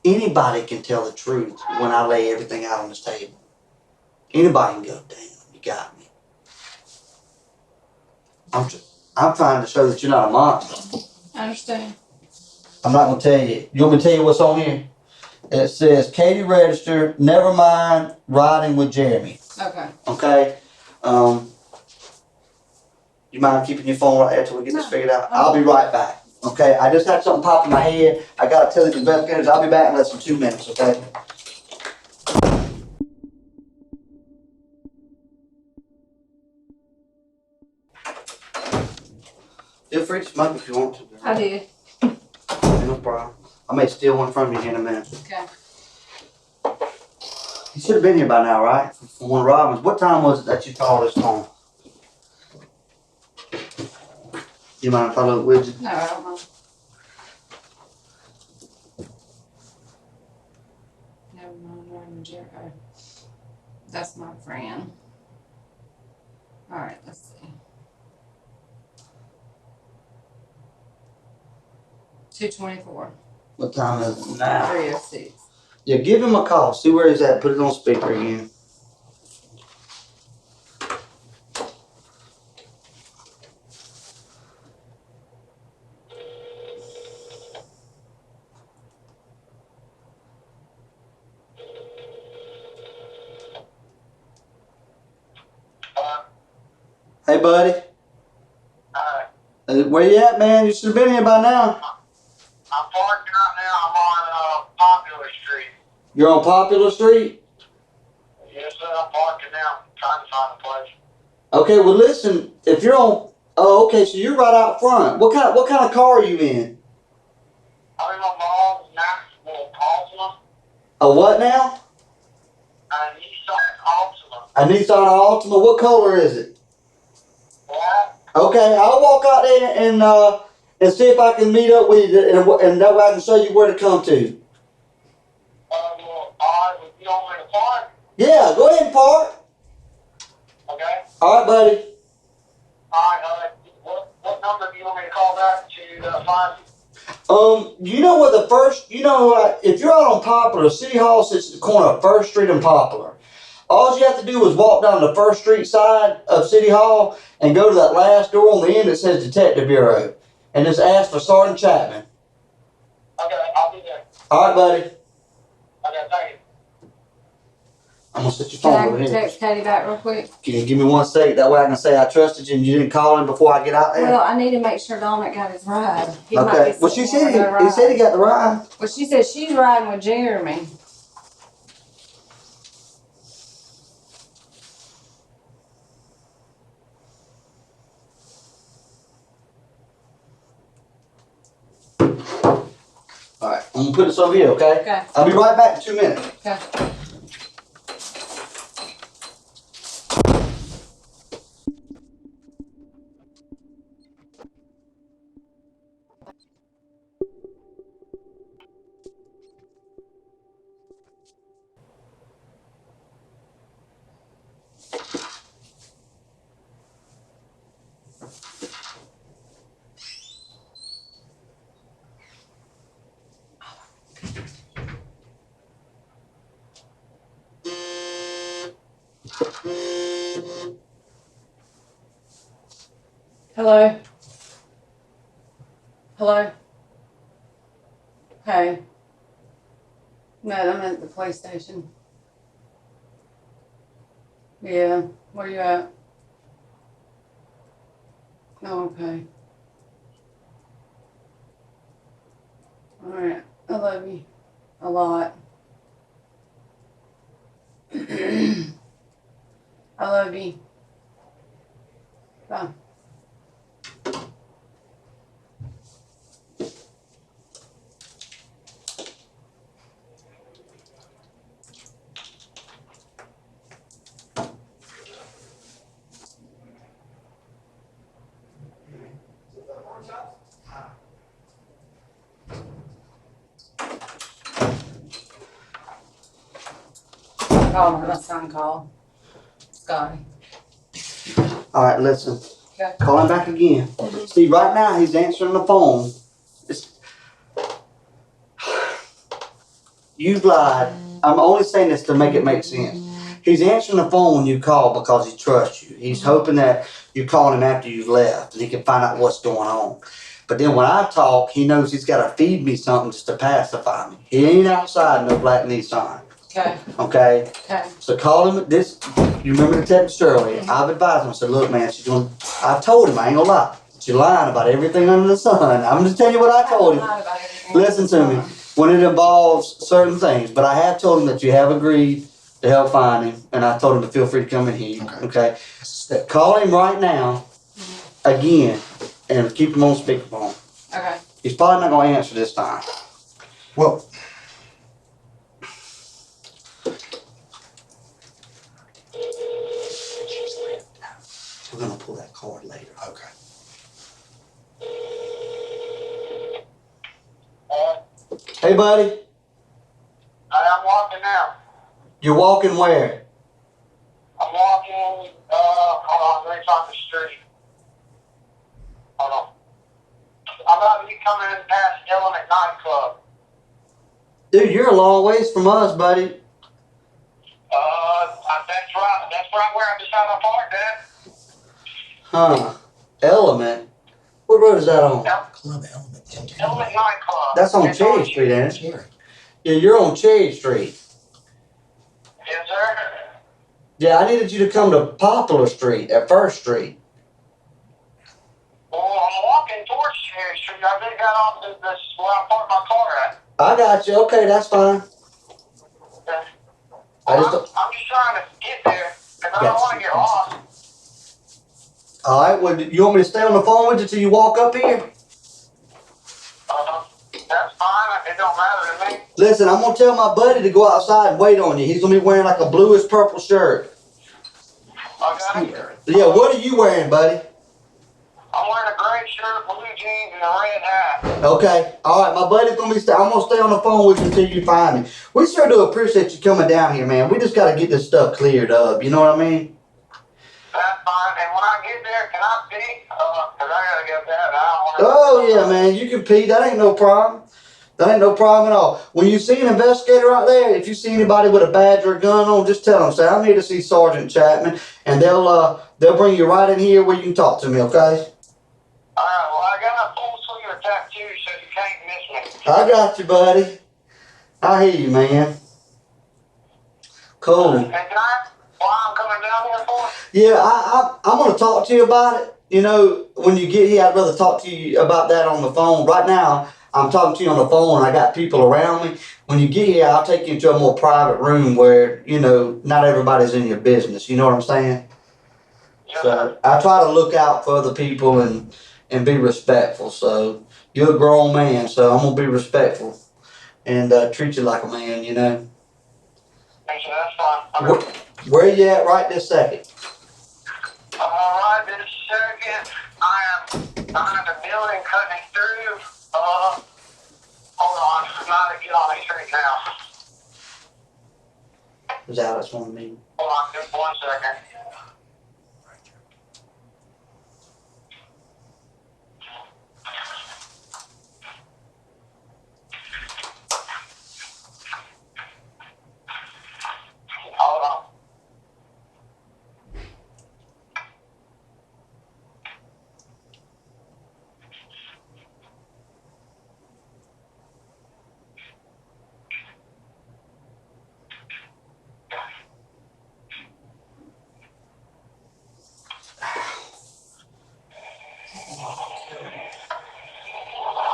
Anybody can tell the truth when I lay everything out on this table. Anybody can go, damn, you got me. I'm trying to show that you're not a monster. I understand. I'm not going to tell you. You want me to tell you what's on here? It says, Katie registered, never mind riding with Jeremy. Okay. Okay? You mind keeping your phone right there till we get this figured out? I'll be right back. Okay? I just had something pop in my head. I got to tell the investigators I'll be back in less than 2 minutes, okay? Feel free to smoke if you want to. I did. No problem. I may steal one from you here in a minute. Okay. You should have been here by now, right? From one Robbins. What time was it that you called us home? You mind if I look with you? No, I don't know. Never mind, Ryan Jericho. That's my friend. All right, let's see. 224. What time is it now? 306. Yeah, give him a call. See where he's at. Put it on speaker again. Hey, buddy. Where you at, man? You should have been here by now. I'm parking right now. I'm on Popular Street. You're on Popular Street? Yes, sir. I'm parking now. Trying to find a place. Okay, well, listen. If you're on... Oh, okay, so you're right out front. What kind of car are you in? I'm in my mom's Nashville Altima. A what now? A Nissan Altima. A Nissan Altima. What color is it? Black. Okay, I'll walk out there and see if I can meet up with you, and that way I can show you where to come to. Well, alright, if you don't want to park. Yeah, go ahead and park. Okay. All right, buddy. Alright, what number do you want me to call back to find you? You know where the first, if you're out on Popular, City Hall sits at the corner of First Street and Popular. All you have to do is walk down the First Street side of City Hall and go to that last door on the end that says Detective Bureau. And just ask for Sergeant Chapman. Okay, I'll be there. All right, buddy. Okay, thank you. I'm going to set your phone over Can I here. text Katie back real quick? Can you give me 1 second? That way I can say I trusted you and you didn't call him before I get out there. Well, I need to make sure Dominic got his ride. He might Okay. be Well, she sitting said there he said he got the ride. Well, she said she's riding with Jeremy. All right. I'm going to put this over here, okay? Okay. I'll be right back in 2 minutes. Okay. Hello? Hello? Hey. No, I'm at the police station. Yeah. Where you at? Oh, okay. Alright. I love you. A lot. I love you. Bye. call my son call. Scotty. All right, listen. Okay. Call him back again. See, right now he's answering the phone. You've lied. I'm only saying this to make it make sense. He's answering the phone when you call because he trusts you. He's hoping that you call him after you've left and he can find out what's going on. But then when I talk, he knows he's got to feed me something just to pacify me. He ain't outside no black Nissan. Okay. Okay? Okay. So call him this. You remember the text earlier. I've advised him. I said, look, man, I told him, I ain't gonna lie. She's lying about everything under the sun. I'm just telling you what I told him. Listen to me. When it involves certain things, but I have told him that you have agreed to help find him, and I told him to feel free to come in here. Okay? Call him right now, again, and keep him on speakerphone. Okay. He's probably not going to answer this time. Well, We're going to pull that card later. okay. Hey, buddy. I'm walking now. You're walking where? I'm walking, hold on, let me find the street. Hold on. I'm about to be coming in past Element nightclub. Dude, you're a long ways from us, buddy. That's right where I decided to park at. Huh. Element? What road is that on? Club Element. Element nightclub. That's on It's Cherry Street, ain't it? Cherry. Yeah, you're on Cherry Street. Yes, sir. Yeah, I needed you to come to Poplar Street at First Street. Well, I'm walking towards Cherry Street. I just got off this where I parked my car at. I got you. Okay, that's fine. Okay. I just I'm just trying to get there because I don't want to get lost. All right. Well, you want me to stay on the phone with you till you walk up here? That's fine. It don't matter to me. Listen, I'm gonna tell my buddy to go outside and wait on you. He's gonna be wearing like a bluish purple shirt. Okay. Yeah. What are you wearing, buddy? I'm wearing a gray shirt, blue jeans, and a red hat. Okay. All right. My buddy's gonna be. I'm gonna stay on the phone with you until you find me. We sure do appreciate you coming down here, man. We just gotta get this stuff cleared up. You know what I mean? That's fine. And when I get there, can I pee? Because I gotta get that. Oh yeah, man. You can pee. That ain't no problem. That ain't no problem at all. When you see an investigator out there, if you see anybody with a badge or a gun on, just tell them, say, I'm here to see Sergeant Chapman, and they'll bring you right in here where you can talk to me, okay? Alright, well, I got a full suite of tattoos, so you can't miss me. I got you, buddy. I hear you, man. Cool. And can I, why I'm coming down here for? Yeah, I'm going to talk to you about it. You know, when you get here, I'd rather talk to you about that on the phone. Right now, I'm talking to you on the phone, and I got people around me. When you get here, I'll take you into a more private room where, you know, not everybody's in your business. You know what I'm saying? Yes, So I try to look out for other people and be respectful. So you're a grown man, so I'm going to be respectful and treat you like a man, you know. Thank you, that's fine. Where you at right this second? Alright, this second, I am behind the building cutting through. Hold on, I'm about to get on the street now. Is Alex one of me? Hold on, just 1 second. Hold on.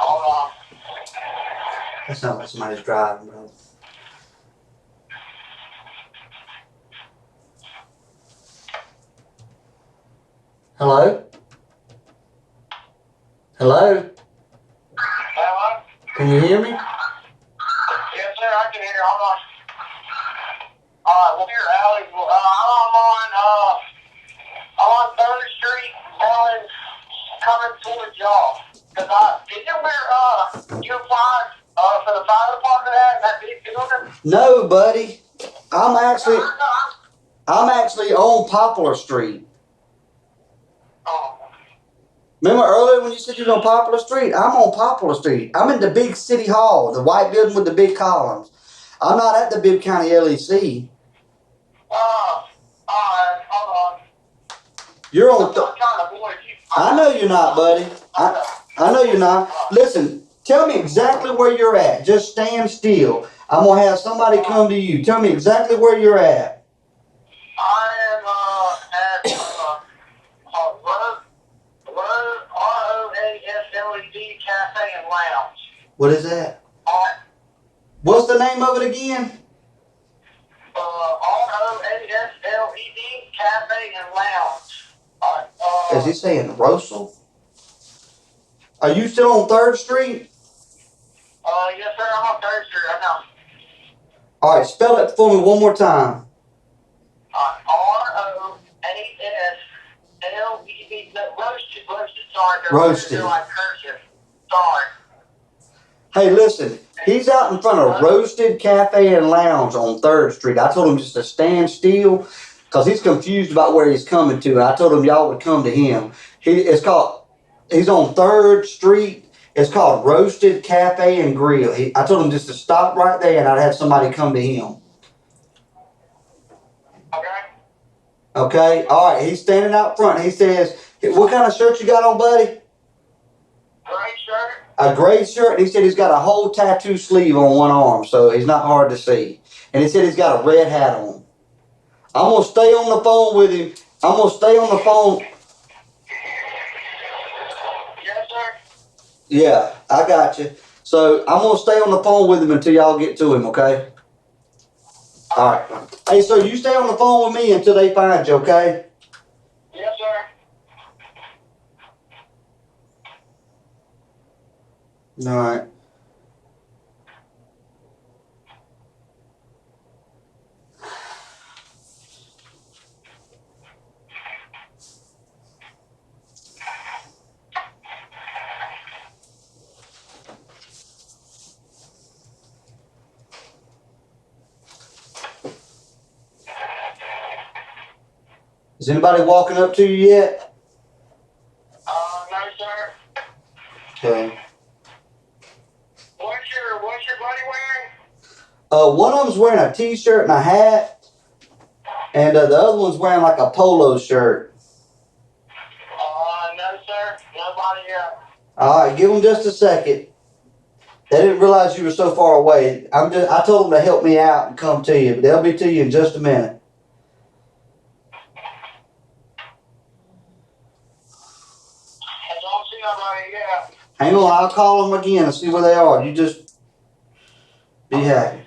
Hold on. That sounds like somebody's driving, bro. Hello? Hello? Hello? Can you hear me? Yes, sir, I can hear you. Hold on. Alright, well, here, Alex. I'm on 3rd Street, coming towards y'all. Is it where, you applied, for the fire department at that big building? No, buddy. I'm actually No, I'm actually on Poplar Street. oh, Remember earlier when you said you was on Poplar Street? I'm on Poplar Street. I'm in the big city hall, the white building with the big columns. I'm not at the Bibb County LEC. alright, hold on. You're I'm on. not trying to avoid you. I know you're not, buddy. I know you're not. Listen, tell me exactly where you're at. Just stand still. I'm gonna have somebody come to you. Tell me exactly where you're at. I am at ROASLED Cafe and Lounge. What is that? What's the name of it again? ROASLED Cafe and Lounge. Is he saying Russell? Are you still on 3rd Street? Yes, sir. I'm on 3rd Street right now. All right, spell it for me one more time. ROASLED. No, roasted. Sorry, Roasted. they're like cursive. Sorry. Hey, listen. He's out in front of Roasted Cafe and Lounge on 3rd Street. I told him just to stand still because he's confused about where he's coming to. And I told him y'all would come to him. He's on 3rd Street. It's called Roasted Cafe and Grill. I told him just to stop right there and I'd have somebody come to him. Okay. Okay? All right. He's standing out front. He says, what kind of shirt you got on, buddy? Gray shirt. A gray shirt. And he said he's got a whole tattoo sleeve on one arm, so he's not hard to see. And he said he's got a red hat on. I'm going to stay on the phone with him. I'm going to stay on the phone. Yes, sir. Yeah, I got you. So I'm going to stay on the phone with him until y'all get to him, okay? All right. Hey, so you stay on the phone with me until they find you, okay? Yes, sir. All right. Is anybody walking up to you yet? No, sir. Okay. What's your buddy wearing? One of them's wearing a t-shirt and a hat, and the other one's wearing like a polo shirt. No, sir. Nobody yet. All right, give them just a second. They didn't realize you were so far away. I told them to help me out and come to you, but they'll be to you in just a minute. I don't see nobody yet. Hang on, I'll call them again and see where they are. You just be happy.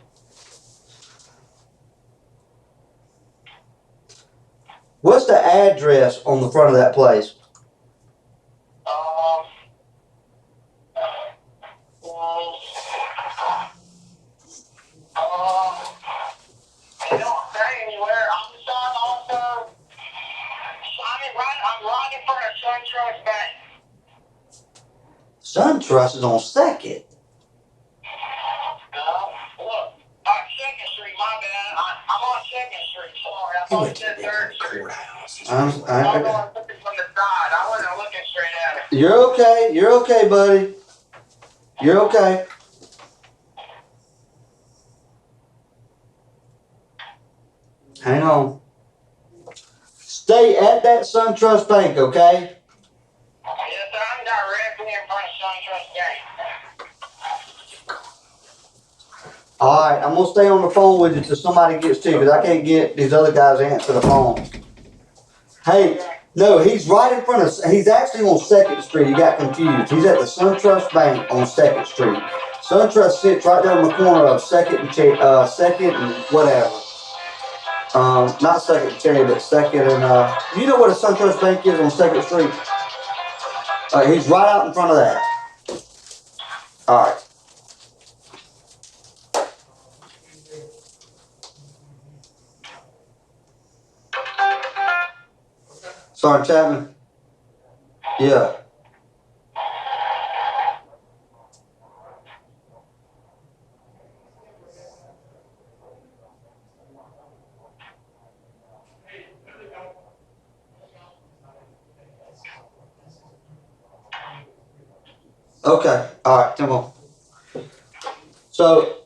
What's the address on the front of that place? They don't say anywhere. I'm right in front of SunTrust Bank. SunTrust is on 2nd. Look, 2nd Street, my bad. I'm on 2nd Street. Sorry, I thought you said 3rd Street. I'm going looking from the side. I wasn't looking straight at it. You're okay. You're okay, buddy. You're okay. Hang on. Stay at that SunTrust Bank, okay? Yes, sir. I'm directly in front of SunTrust Bank. All right, I'm gonna stay on the phone with you till somebody gets to you, because I can't get these other guys to answer the phone. Hey, no, he's right in front of. He's actually on 2nd Street. You got confused. He's at the SunTrust Bank on 2nd Street. SunTrust sits right there on the corner of 2nd and 2nd and whatever. Not 2nd and Cherry, but 2nd and you know what a SunTrust Bank is on 2nd Street? He's right out in front of that. All right. Sergeant Chapman? Yeah. Okay, alright, come on. So,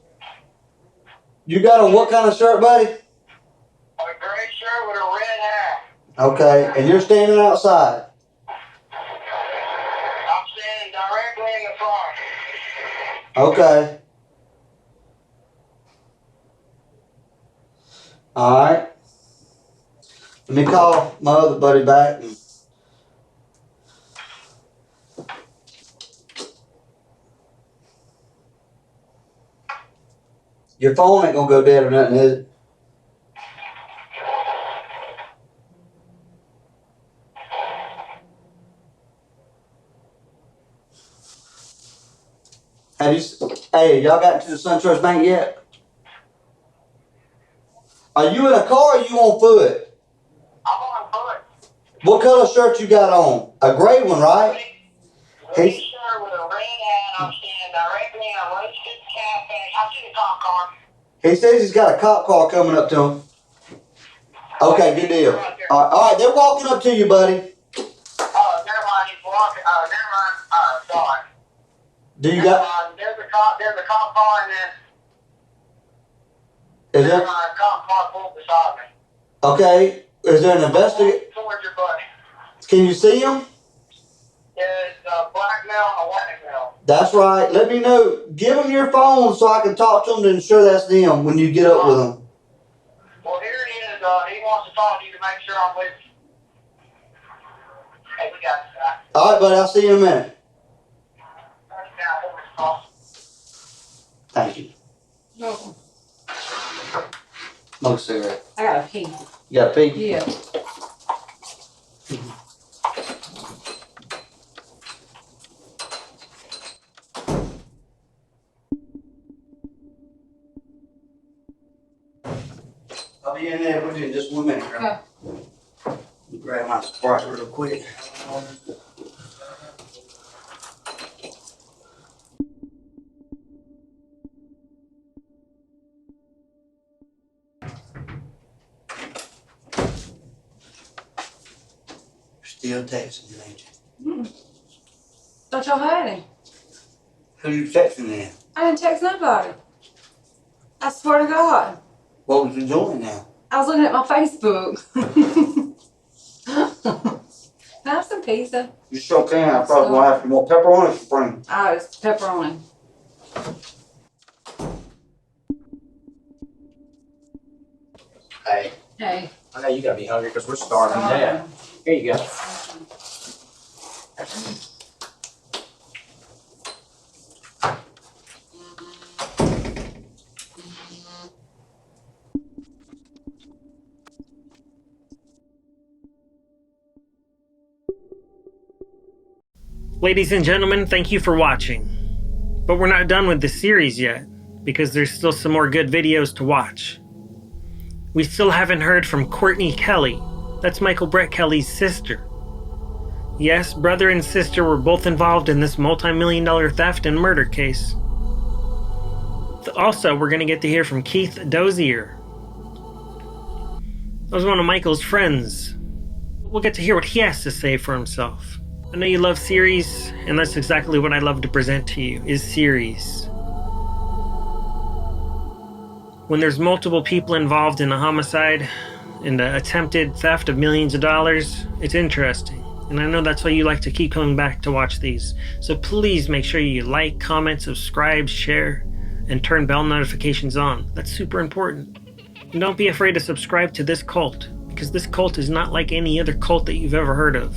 you got on what kind of shirt, buddy? A gray shirt with a red hat. Okay, and you're standing outside. I'm standing directly in the front. Okay. Alright. Let me call my other buddy back. Your phone ain't gonna go dead or nothing, is it? Have you, hey, y'all got to the SunTrust Bank yet? Are you in a car or you on foot? I'm on foot. What color shirt you got on? A gray one, right? Gray He's, shirt with a red hat. I'm standing directly in a roasted cafe. I see the cop car. he says he's got a cop car coming up to him. Okay, good deal. Alright, they're walking up to you, buddy. Oh, never mind. He's walking. Never mind. Sorry. Do you Never got, mind. There's a cop car, and then is never there, mind. A cop car pulled beside me. okay, is there an investigator? Towards your buddy. Can you see him? There's a black male and a white male. That's right. Let me know. Give him your phone so I can talk to him to ensure that's them when you get up with them. Well, here he is. He wants to talk to you to make sure I'm with you. Hey, we got this guy. Alright, buddy, I'll see you in a minute. Thank you. No, Smoke a cigarette. I got a pee. You got a pee? Yeah. I'll be in there with you in just 1 minute. Okay. Grab my Sprite real quick. Still texting, ain't you? Thought y'all had him. Who you texting then? I didn't text nobody. I swear to God. What was you doing now? I was looking at my Facebook. Can I have some pizza? You sure can. I thought I was gonna have some more pepperoni spring. Oh, it's pepperoni. Hey, Hey. I know you gotta be hungry because we're starving to death. Here you go. Ladies and gentlemen, thank you for watching. But we're not done with this series yet, because there's still some more good videos to watch. We still haven't heard from Courtney Kelly. That's Michael Brett Kelly's sister. Yes, brother and sister were both involved in this multi-million-dollar theft and murder case. Also, we're going to get to hear from Keith Dozier. That was one of Michael's friends. We'll get to hear what he has to say for himself. I know you love series, and that's exactly what I love to present to you, is series. When there's multiple people involved in a homicide and an attempted theft of millions of dollars, it's interesting. And I know that's why you like to keep coming back to watch these. So please make sure you like, comment, subscribe, share, and turn bell notifications on. That's super important. And don't be afraid to subscribe to this cult, because this cult is not like any other cult that you've ever heard of.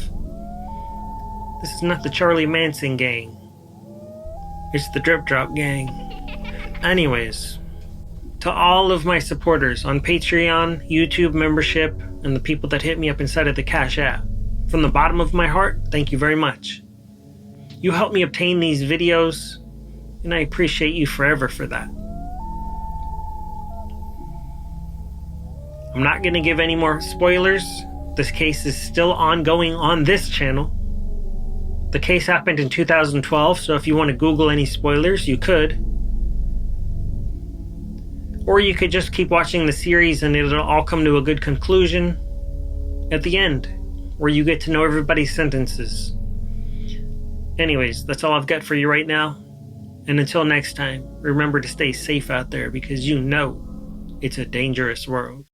This is not the Charlie Manson gang. It's the Drip Drop gang. Anyways, to all of my supporters on Patreon, YouTube membership, and the people that hit me up inside of the Cash App, from the bottom of my heart, thank you very much. You helped me obtain these videos, and I appreciate you forever for that. I'm not going to give any more spoilers. This case is still ongoing on this channel. The case happened in 2012, so if you want to Google any spoilers, you could. Or you could just keep watching the series and it'll all come to a good conclusion at the end, where you get to know everybody's sentences. Anyways, that's all I've got for you right now. And until next time, remember to stay safe out there because you know it's a dangerous world.